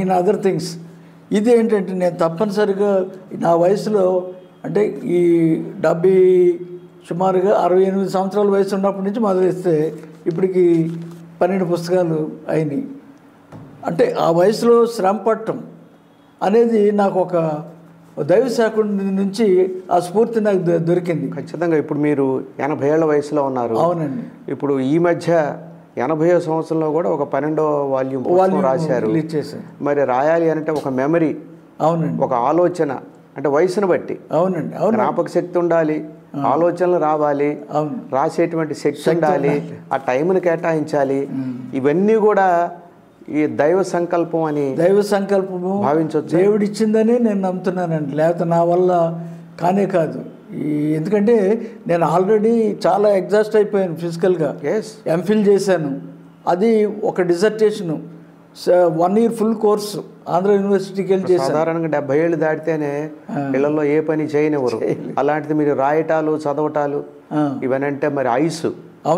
in other things. ఇది ఏంటంటే నేను తప్పనిసరిగా నా వయసులో అంటే ఈ 70 సుమారుగా 68 సంవత్సరాల వయసు ఉన్నప్పటి నుంచి మొదలెస్తే ఇప్పటికి 12 పుస్తకాలు అయినాయి. అంటే ఆ వయసులో శ్రమ పట్టడం అనేది నాకు ఒక దైవ శాఖ నుంచి ఆ స్ఫూర్తి నాకు దొరికింది. ఖచ్చితంగా. ఇప్పుడు మీరు 80 ఏళ్ల వయసులో ఉన్నారు. అవునండి. ఇప్పుడు ఈ మధ్య 80వ సంవత్సరంలో కూడా ఒక 12వ వాల్యూమ్ రాశారు. మరి రాయాలి అంటే ఒక మెమరీ, అవునండి, ఒక ఆలోచన, అంటే వయసును బట్టి అవునండి జ్ఞాపక శక్తి ఉండాలి, ఆలోచనలు రావాలి, రాసేటువంటి శక్తి ఉండాలి, ఆ టైంను కేటాయించాలి. ఇవన్నీ కూడా ఈ దైవ సంకల్పం అని దైవ సంకల్పము భావించవచ్చు. దేవుడిచ్చిందని నేను నమ్ముతున్నానండి. లేకపోతే నా వల్ల కానే కాదు. ఎందుకంటే నేను ఆల్రెడీ చాలా ఎగ్జాస్ట్ అయిపోయాను ఫిజికల్గా. ఎంఫిల్ చేశాను. అది ఒక డిజర్టేషను 1 year ఫుల్ కోర్సు ఆంధ్ర యూనివర్సిటీకి వెళ్ళి చేశాను. సాధారణంగా 70 ఏళ్ళు దాటితేనే పిల్లల్లో ఏ పని చేయనివ్వరు. అలాంటిది మీరు రాయటాలు, చదవటాలు ఇవన్నీ అంటే మరి ఐసు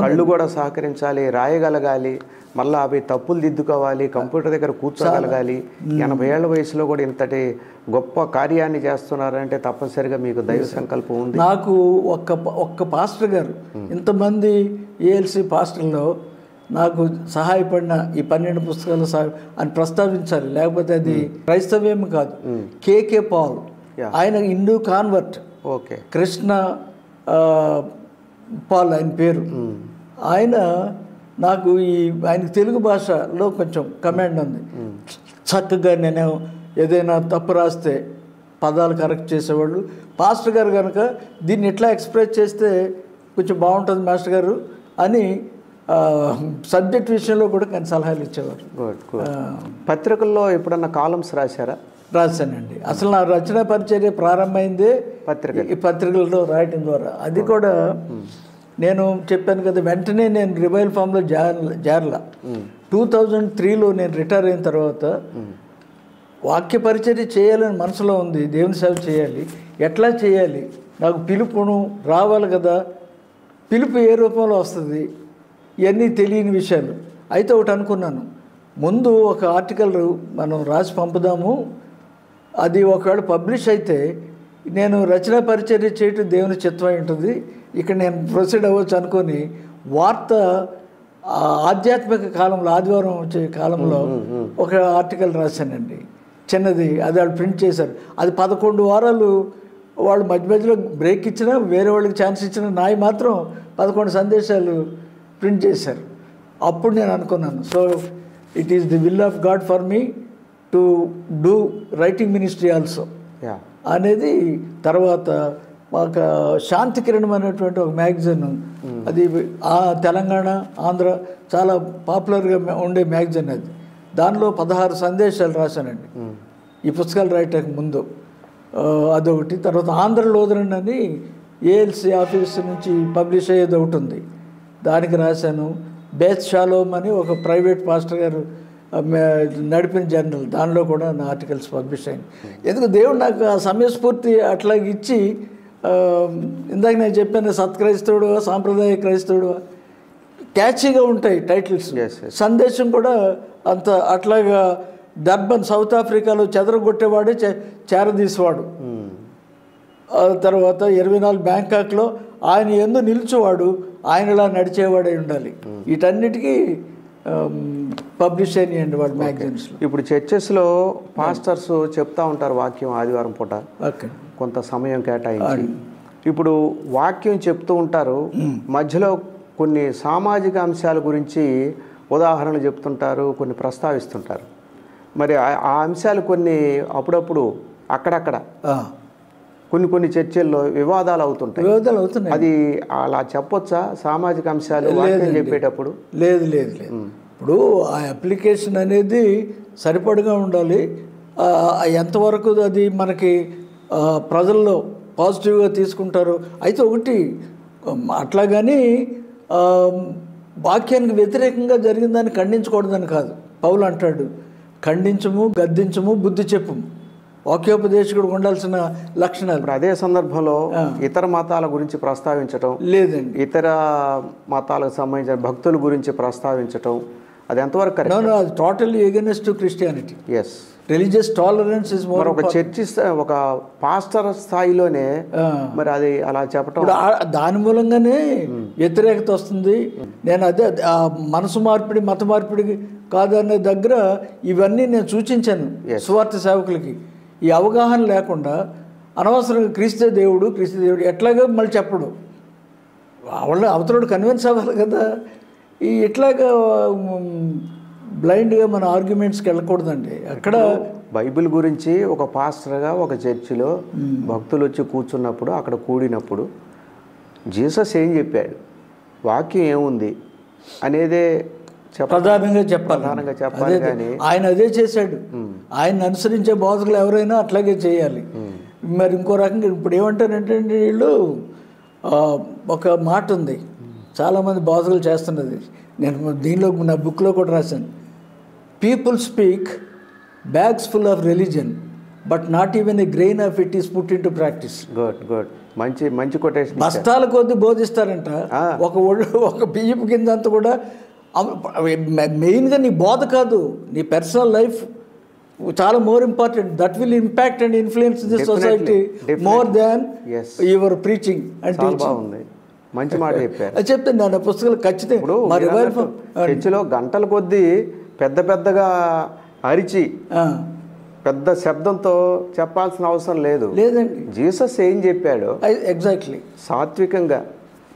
కళ్ళు కూడా సహకరించాలి, రాయగలగాలి, మళ్ళీ అవి తప్పులు దిద్దుకోవాలి, కంప్యూటర్ దగ్గర కూర్చోగలగాలి. 80 ఏళ్ల వయసులో కూడా ఇంతటి గొప్ప కార్యాన్ని చేస్తున్నారంటే తప్పనిసరిగా మీకు దైవ సంకల్పం ఉంది. నాకు ఒక్క పాస్టర్ గారు ఇంతమంది ఏఎల్సి పాస్టర్లో నాకు సహాయపడిన ఈ 12 పుస్తకాలు అని ప్రస్తావించాలి. లేకపోతే అది క్రైస్తవ్యం కాదు. కేకే పాల్, ఆయన Hindu convert. Okay. Krishna Paul ఆయన పేరు. ఆయన నాకు ఆయనకు తెలుగు భాషలో కొంచెం కమాండ్ ఉంది. చక్కగా నేను ఏదైనా తప్పు రాస్తే పదాలు కరెక్ట్ చేసేవాళ్ళు. పాస్టర్ గారు కనుక దీన్ని ఎట్లా ఎక్స్ప్రెస్ చేస్తే కొంచెం బాగుంటుంది మాస్టర్ గారు అని సబ్జెక్ట్ విషయంలో కూడా కొన్ని సలహాలు ఇచ్చేవారు. పత్రికల్లో ఎప్పుడన్నా కాలమ్స్ రాశారా? రాశానండి. అసలు నా రచనా పరిచర్య ప్రారంభమైందే ఈ పత్రికల్లో రాయటం ద్వారా. అది కూడా నేను చెప్పాను కదా, వెంటనే నేను రివైవల్ ఫామ్లో జారలా. 2003లో నేను రిటైర్ అయిన తర్వాత వాక్య పరిచర్య చేయాలని మనసులో ఉంది, దేవుని సేవ చేయాలి. ఎట్లా చేయాలి, నాకు పిలుపును రావాలి కదా, పిలుపు ఏ రూపంలో వస్తుంది, ఇవన్నీ తెలియని విషయాలు. అయితే ఒకటి అనుకున్నాను, ముందు ఒక ఆర్టికల్ మనం రాసి పంపుదాము, అది ఒకవేళ పబ్లిష్ అయితే నేను రచనా పరిచర్య చేయటం దేవుని చిత్తం ఉంటుంది, ఇక్కడ నేను ప్రొసీడ్ అవ్వచ్చు అనుకొని వార్త ఆధ్యాత్మిక కాలంలో ఆదివారం వచ్చే కాలంలో ఒక ఆర్టికల్ రాశానండి, చిన్నది. అది వాళ్ళు ప్రింట్ చేశారు. అది 11 వారాలు వాళ్ళు మధ్య మధ్యలో బ్రేక్ ఇచ్చినా, వేరే వాళ్ళకి ఛాన్స్ ఇచ్చినా, నాయి మాత్రం 11 సందేశాలు ప్రింట్ చేశారు. అప్పుడు నేను అనుకున్నాను, so it is the will of God for me to do writing ministry also అనేది. తర్వాత మాకు శాంతి కిరణం అనేటువంటి ఒక మ్యాగజైన్, అది తెలంగాణ ఆంధ్ర చాలా పాపులర్గా ఉండే మ్యాగజైన్. అది దానిలో 16 సందేశాలు రాశానండి ఈ పుస్తకాలు రాయటానికి ముందు. అదొకటి. తర్వాత ఆంధ్ర లోదరన్ అని ఏఎల్సి ఆఫీస్ నుంచి పబ్లిష్ అయ్యేది ఒకటి ఉంది, దానికి రాశాను. బేత్ షాలోమ్ అని ఒక ప్రైవేట్ పాస్టర్ గారు నడిపిన జర్నల్, దానిలో కూడా నా ఆర్టికల్స్ పబ్లిష్ అయింది. ఎందుకు దేవుడు నాకు ఆ సమయస్ఫూర్తి అట్లాగే ఇచ్చి, ఇందాక నేను చెప్పాను సత్క్రైస్తవుడు సాంప్రదాయ క్రైస్తవుడు క్యాచీగా ఉంటాయి టైటిల్స్. సందేశం కూడా అంత అట్లాగా. డర్బన్ సౌత్ ఆఫ్రికాలో చెదరగొట్టేవాడే చేరదీసేవాడు. తర్వాత 24 బ్యాంకాక్లో ఆయన ఎందు నిలిచేవాడు, ఆయనలా నడిచేవాడే ఉండాలి. వీటన్నిటికీ పబ్లిష్ అయినాయండి వాళ్ళ మ్యాగజైన్స్. ఇప్పుడు చర్చెస్లో పాస్టర్స్ చెప్తా ఉంటారు వాక్యం ఆదివారం పూట, కొంత సమయం కేటాయించి. ఇప్పుడు వాక్యం చెప్తూ ఉంటారు, మధ్యలో కొన్ని సామాజిక అంశాల గురించి ఉదాహరణలు చెప్తుంటారు, కొన్ని ప్రస్తావిస్తుంటారు. మరి ఆ అంశాలు కొన్ని అప్పుడప్పుడు అక్కడక్కడ కొన్ని చర్చల్లో వివాదాలు అవుతుంటాయి. అది అలా చెప్పొచ్చా సామాజిక అంశాలు వాక్యం చెప్పేటప్పుడు? లేదు. ఇప్పుడు ఆ అప్లికేషన్ అనేది సరిపడగా ఉండాలి. ఎంతవరకు అది మనకి ప్రజల్లో పాజిటివ్గా తీసుకుంటారు. అయితే ఒకటి అట్లాగని వాక్యానికి వ్యతిరేకంగా జరిగిన దాన్ని ఖండించకూడదని కాదు. పౌలు అంటాడు, ఖండించము, గద్దించము, బుద్ధి చెప్పుము. వాక్యోపదేశకుడు ఉండాల్సిన లక్షణాలు. ఇప్పుడు అదే సందర్భంలో ఇతర మతాల గురించి ప్రస్తావించటం లేదండి, ఇతర మతాలకు సంబంధించిన భక్తుల గురించి ప్రస్తావించటం అది ఎంతవరకు కరెక్ట్? అది totally against to Christianity. Yes, religious tolerance is more. ఒక చర్చి ఒక పాస్టర్ స్థాయిలోనే మరి అది అలా చెప్పటం, దాని మూలంగానే వ్యతిరేకత వస్తుంది. నేను అదే మనసు మార్పిడి మత మార్పిడి కాదనే దగ్గర ఇవన్నీ నేను సూచించాను సువార్త సేవకులకి. ఈ అవగాహన లేకుండా అనవసరంగా క్రీస్తు దేవుడు ఎట్లాగో మళ్ళీ చెప్పడు, వాళ్ళ అవతరుడు కన్విన్స్ అవ్వాలి కదా. ఈ ఇట్లాగా బ్లైండ్గా మన ఆర్గ్యుమెంట్స్కి వెళ్ళకూడదండి. అక్కడ బైబిల్ గురించి ఒక పాస్టర్గా ఒక చర్చిలో భక్తులు వచ్చి కూర్చున్నప్పుడు, అక్కడ కూడినప్పుడు జీసస్ ఏం చెప్పాడు, వాక్యం ఏముంది అనేదే ప్రధానంగా చెప్పాలి. కానీ ఆయన అదే చేశాడు. ఆయన అనుసరించే బోధకులు ఎవరైనా అట్లాగే చేయాలి. మరి ఇంకో రకంగా ఇప్పుడు ఏమంటారంటే వీళ్ళు ఒక మాట ఉంది, చాలామంది బోధకులు చేస్తున్నది, నేను దీనిలో నా బుక్లో కూడా రాశాను. People speak bags full of religion but not even a grain of it is put in to practice. Good మంచి కొటేషన్. బస్తాల కొద్ది బోధిస్తారంట, ఒక బియ్యపు కింద అంతా కూడా. మెయిన్గా నీ బోధ కాదు, నీ పర్సనల్ లైఫ్ చాలా more important. That will impact and influence the society more than your preaching and teaching. మంచి మాట చెప్పారు. అది చెప్తాను నా పుస్తకాలు ఖచ్చితంగా. చర్చిలో గంటల కొద్దీ పెద్దగా అరిచి పెద్ద శబ్దంతో చెప్పాల్సిన అవసరం లేదండి. జీసస్ ఏం చెప్పాడో ఎగ్జాక్ట్లీ సాత్వికంగా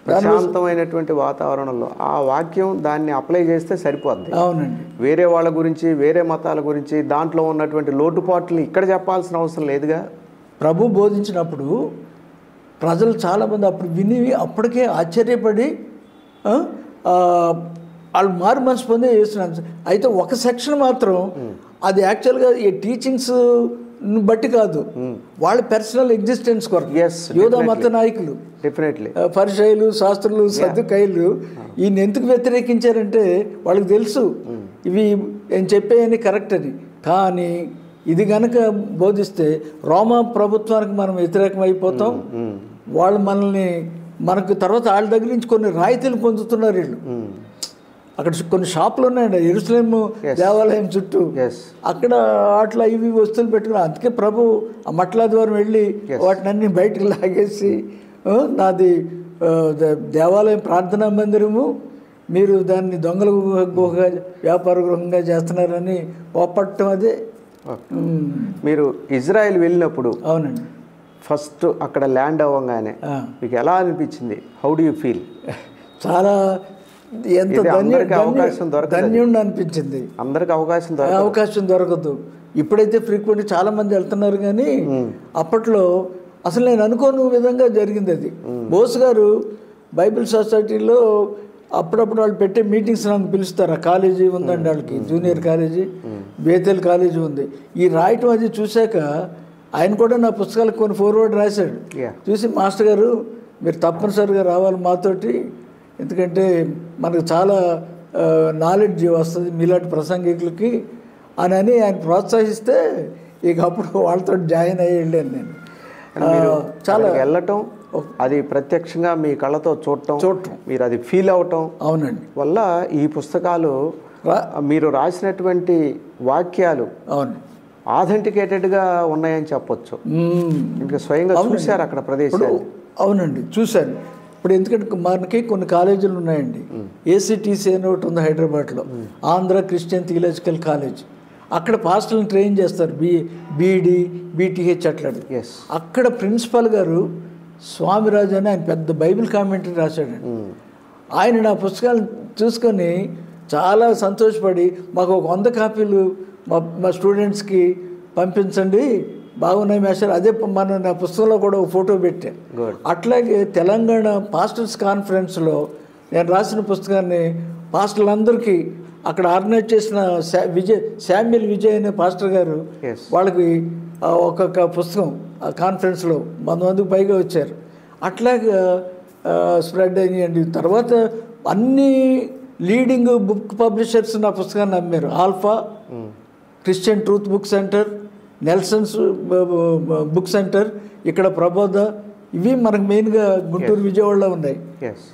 ప్రశాంతమైనటువంటి వాతావరణంలో ఆ వాక్యం దాన్ని అప్లై చేస్తే సరిపోద్ది. అవునండి. వేరే వాళ్ళ గురించి, వేరే మతాల గురించి, దాంట్లో ఉన్నటువంటి లోటుపాట్లు ఇక్కడ చెప్పాల్సిన అవసరం లేదుగా. ప్రభు బోధించినప్పుడు ప్రజలు చాలామంది అప్పుడు విని అప్పటికే ఆశ్చర్యపడి వాళ్ళు మారు మనసు పొందే చేస్తున్నాను. అయితే ఒక సెక్షన్ మాత్రం అది యాక్చువల్గా ఈ టీచింగ్స్ బట్టి కాదు, వాళ్ళ పర్సనల్ ఎగ్జిస్టెన్స్ కొరకు. యూదా మత నాయకులు, పరిసయ్యులు, శాస్త్రులు, సద్దుకయ్యులు ఈయన ఎందుకు వ్యతిరేకించారంటే వాళ్ళకి తెలుసు ఇవి నేను చెప్పేయని కరెక్ట్ అని. కానీ ఇది కనుక బోధిస్తే రోమా ప్రభుత్వానికి మనం వ్యతిరేకం అయిపోతాం, వాళ్ళు మనల్ని మనకు తర్వాత వాళ్ళ దగ్గర నుంచి కొన్ని రాయితీలు పొందుతున్నారు వీళ్ళు. అక్కడ కొన్ని షాపులు ఉన్నాయండి యెరూషలేము దేవాలయం చుట్టూ, అక్కడ అట్లా ఇవి వస్తువులు పెట్టుకున్నారు. అందుకే ప్రభు ఆ మట్ల ద్వారం వెళ్ళి వాటినన్నీ బయటకు లాగేసి నాది దేవాలయం ప్రార్థనా మందిరము, మీరు దాన్ని దొంగల గుహగా వ్యాపార గృహంగా చేస్తున్నారని కోపట్టడం. అదే మీరు ఇజ్రాయెల్ వెళ్ళినప్పుడు అవునండి ఫస్ట్ అక్కడ ల్యాండ్ అవ్వగానే మీకు ఎలా అనిపించింది? How do you feel? చాలా ఎంత ధన్యుడు అనిపించింది. అందరికి అవకాశం దొరకదు. ఇప్పుడైతే ఫ్రీక్వెంట్ చాలా మంది వెళ్తున్నారు, కానీ అప్పట్లో అసలు నేను అనుకోని విధంగా జరిగింది అది. బోస్ గారు బైబిల్ సొసైటీలో అప్పుడప్పుడు వాళ్ళు పెట్టే మీటింగ్స్ నన్ను పిలుస్తారు. ఆ కాలేజీ ఉందండి వాళ్ళకి, జూనియర్ కాలేజీ, బేతెల్ కాలేజీ ఉంది. ఈ రాయటం అది చూశాక ఆయన కూడా నా పుస్తకాలకు కొన్ని ఫోర్వర్డ్ రాశాడు. చూసి మాస్టర్ గారు మీరు తప్పనిసరిగా రావాలి మాతోటి, ఎందుకంటే మనకు చాలా నాలెడ్జ్ వస్తుంది మీలాంటి ప్రసంగికులకి అని ఆయన ప్రోత్సహిస్తే ఇక అప్పుడు వాళ్ళతో జాయిన్ అయ్యి వెళ్ళాను నేను. చాలా వెళ్ళటం, అది ప్రత్యక్షంగా మీ కళ్ళతో చూడటం, మీరు అది ఫీల్ అవటం అవునండి వల్ల ఈ పుస్తకాలు మీరు రాసినటువంటి వాక్యాలు అవును ఆథెంటికేటెడ్గా ఉన్నాయని చెప్పొచ్చు. ఇంకా స్వయంగా చూశారు అక్కడ ప్రదేశాలు. అవునండి చూశాను. ఇప్పుడు ఎందుకంటే మనకి కొన్ని కాలేజీలు ఉన్నాయండి. ఏసీటీసీ అని ఒకటి ఉంది హైదరాబాద్లో, ఆంధ్ర క్రిస్టియన్ థియలాజికల్ కాలేజ్. అక్కడ పాస్టర్లను ట్రైన్ చేస్తారు, బీఈడి, బీటీహెచ్ అట్లాంటి. అక్కడ ప్రిన్సిపాల్ గారు స్వామిరాజు అని ఆయన పెద్ద బైబిల్ కామెంటరీ రాశాడు. ఆయన నా పుస్తకాలు చూసుకొని చాలా సంతోషపడి మాకు ఒక 100 కాపీలు మా స్టూడెంట్స్కి పంపించండి, బాగున్నాయి మేస్టర్. అదే మన నా పుస్తకంలో కూడా ఒక ఫోటో పెట్టా. అట్లాగే తెలంగాణ పాస్టర్స్ కాన్ఫరెన్స్లో నేను రాసిన పుస్తకాన్ని పాస్టర్లందరికీ అక్కడ ఆర్గనైజ్ చేసిన శామ్యుల్ విజయ్ అనే పాస్టర్ గారు వాళ్ళకి ఒక్కొక్క పుస్తకం ఆ కాన్ఫరెన్స్లో 100 మందికి పైగా వచ్చారు. అట్లాగా స్ప్రెడ్ అయ్యండి. తర్వాత అన్ని లీడింగ్ బుక్ పబ్లిషర్స్ నా పుస్తకాన్ని అమ్మారు. Alpha, Christian truth book centre, Nelson's book centre, ఇక్కడ ప్రబోధ, ఇవి మనకు మెయిన్గా గుంటూరు విజయవాడలో ఉన్నాయి.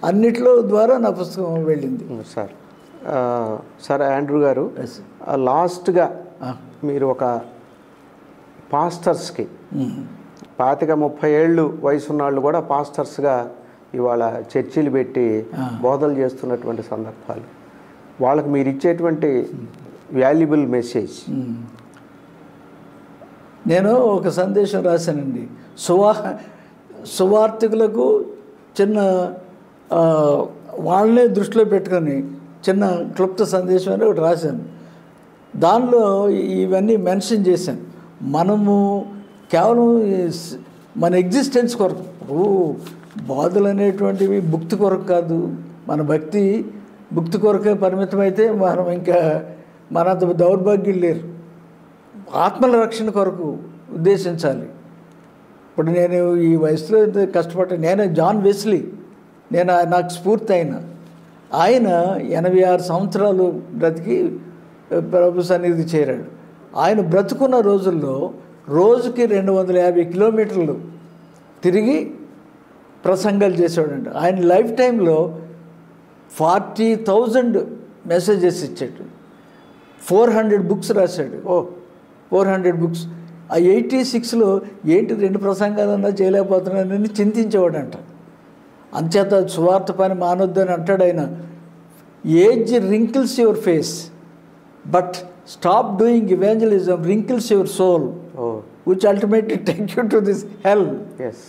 అన్నిట్లో ద్వారా నా పుస్తకం వెళ్ళింది. సార్ ఆండ్రూ గారు, లాస్ట్గా మీరు ఒక పాస్టర్స్కి 25-30 ఏళ్ళు వయసున్న వాళ్ళు కూడా పాస్టర్స్గా ఇవాళ చర్చిలు పెట్టి బోధలు చేస్తున్నటువంటి సందర్భాలు, వాళ్ళకి మీరు ఇచ్చేటువంటి వాల్యుబుల్ మెసేజ్? నేను ఒక సందేశం రాశానండి. సువార్థికులకు చిన్న వాళ్ళనే దృష్టిలో పెట్టుకొని చిన్న క్లుప్త సందేశం అని ఒకటి రాశాను. దానిలో ఇవన్నీ మెన్షన్ చేశాను. మనము కేవలం మన ఎగ్జిస్టెన్స్ కొరకు, బాధలు అనేటువంటివి భుక్తి కొరకు కాదు. మన భక్తి భుక్తి కొరకే పరిమితమైతే మనం ఇంకా మనంత దౌర్భాగ్యం లేరు. ఆత్మల రక్షణ కొరకు ఉద్దేశించాలి. ఇప్పుడు నేను ఈ వయసులో కష్టపడ్డా. నేను జాన్ వెస్లీ, నాకు స్ఫూర్తి ఆయన 86 సంవత్సరాలు బ్రతికి ప్రభు సన్నిధి చేరాడు. ఆయన బ్రతుకున్న రోజుల్లో రోజుకి 250 కిలోమీటర్లు తిరిగి ప్రసంగాలు చేసేవాడంట. ఆయన లైఫ్ టైంలో 40,000 మెసేజెస్ ఇచ్చాడు. 400 బుక్స్ రాశాడు. 400 బుక్స్. ఆ 86లో ఏంటి 2 ప్రసంగాలన్నా చేయలేకపోతున్నానని చింతించేవాడంట. అంచేత సువార్త పని మానొద్దని అంటాడు ఆయన. Age wrinkles your face but stop doing evangelism wrinkles your soul which ultimately take you to this hell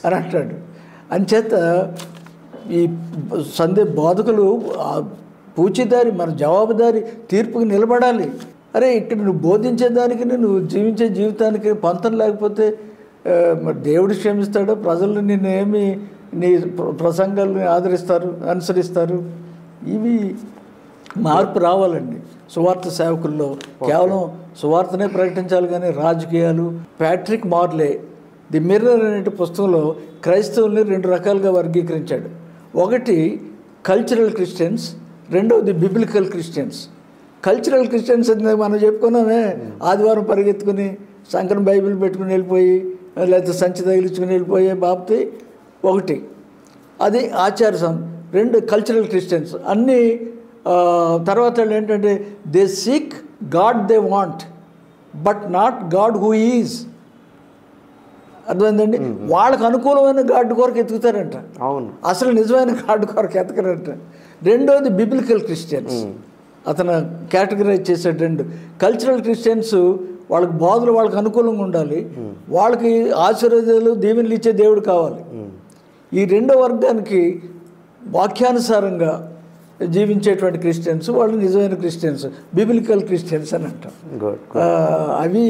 అని అంటాడు. అంచేత ఈ బోధకులు పూచిదారి, మన జవాబుదారి తీర్పుకి నిలబడాలి. అరే ఇక్కడ నువ్వు బోధించేదానికి, నువ్వు జీవించే జీవితానికి పొంతం లేకపోతే మరి దేవుడు క్షమిస్తాడో? ప్రజలు నిన్ను ఏమి నీ ప్రసంగాలను అనుసరిస్తారు? ఇవి మార్పు రావాలండి సువార్త సేవకుల్లో. కేవలం సువార్తనే ప్రకటించాలి కానీ రాజకీయాలు. ప్యాట్రిక్ మార్లే ది మిర్రర్ అనే పుస్తకంలో క్రైస్తవుల్ని 2 రకాలుగా వర్గీకరించాడు. ఒకటి కల్చరల్ క్రిస్టియన్స్, రెండవది బిబ్లికల్ క్రిస్టియన్స్. కల్చరల్ క్రిస్టియన్స్ అంటే మనం చెప్పుకున్నామే, ఆదివారం పరిగెత్తుకుని సంకరం బైబిల్ పెట్టుకుని వెళ్ళిపోయి లేకపోతే సంచి తగిలించుకుని వెళ్ళిపోయే బాప్తి ఒకటి, అది ఆచార రెండు కల్చరల్ క్రిస్టియన్స్. అన్నీ తర్వాత ఏంటంటే they seek God they want but not God who is. అర్థమైందండి? వాళ్ళకు అనుకూలమైన గాడ్ కొరకు ఎతుకుతారంట, అవును, అసలు నిజమైన గాడ్ కొరకు ఎతకరంట. రెండోది బిబ్లికల్ క్రిస్టియన్స్, అతను కేటగరైజ్ చేసాడు. రెండు కల్చరల్ క్రిస్టియన్స్ వాళ్ళకి బోధలు వాళ్ళకి అనుకూలంగా ఉండాలి, వాళ్ళకి ఆశీర్వాదాలు దీవెనలు ఇచ్చే దేవుడు కావాలి. ఈ రెండో వర్గానికి వాక్యానుసారంగా జీవించేటువంటి క్రిస్టియన్స్ వాళ్ళు నిజమైన క్రిస్టియన్స్, బిబ్లికల్ క్రిస్టియన్స్ అని అంటాం. అవి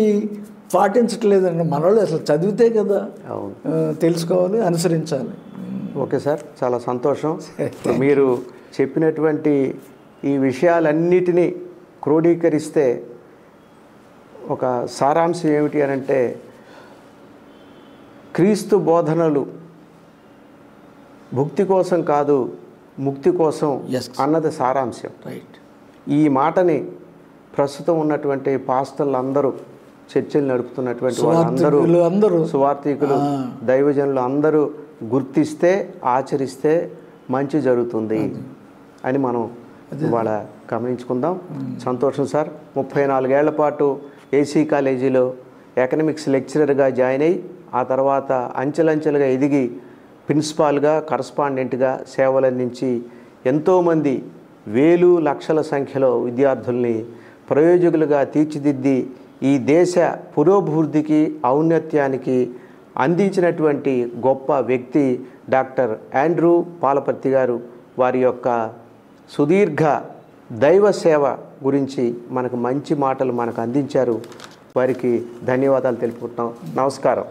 పాటించట్లేదండి మన వాళ్ళు. అసలు చదివితే కదా తెలుసుకోవాలి, అనుసరించాలి. ఓకే సార్, చాలా సంతోషం. మీరు చెప్పినటువంటి ఈ విషయాలన్నిటినీ క్రోడీకరిస్తే ఒక సారాంశం ఏమిటి అని అంటే, క్రీస్తు బోధనలు భుక్తి కోసం కాదు ముక్తి కోసం అన్నది సారాంశం. రైట్. ఈ మాటని ప్రస్తుతం ఉన్నటువంటి పాస్టర్లు అందరూ, చర్చలు నడుపుతున్నటువంటి వాళ్ళందరూ, సువార్థికులు, దైవజనులు అందరూ గుర్తిస్తే ఆచరిస్తే మంచి జరుగుతుంది అని మనం ఇవాళ గమనించుకుందాం. సంతోషం సార్. 34 ఏళ్ల పాటు ఏసీ కాలేజీలో ఎకనామిక్స్ లెక్చరర్గా జాయిన్ అయ్యి ఆ తర్వాత అంచెలంచెలుగా ఎదిగి ప్రిన్సిపాల్గా, కరస్పాండెంట్గా సేవలందించి ఎంతోమంది వేలు లక్షల సంఖ్యలో విద్యార్థుల్ని ప్రయోజకులుగా తీర్చిదిద్ది ఈ దేశ పురోభివృద్ధికి, ఔన్నత్యానికి అందించినటువంటి గొప్ప వ్యక్తి డాక్టర్ ఆండ్రూ పాలపర్తి గారు. వారి యొక్క సుదీర్ఘ దైవ సేవ గురించి మనకు మంచి మాటలు మనకు అందించారు. వారికి ధన్యవాదాలు తెలుపుకుంటున్నాం. నమస్కారం.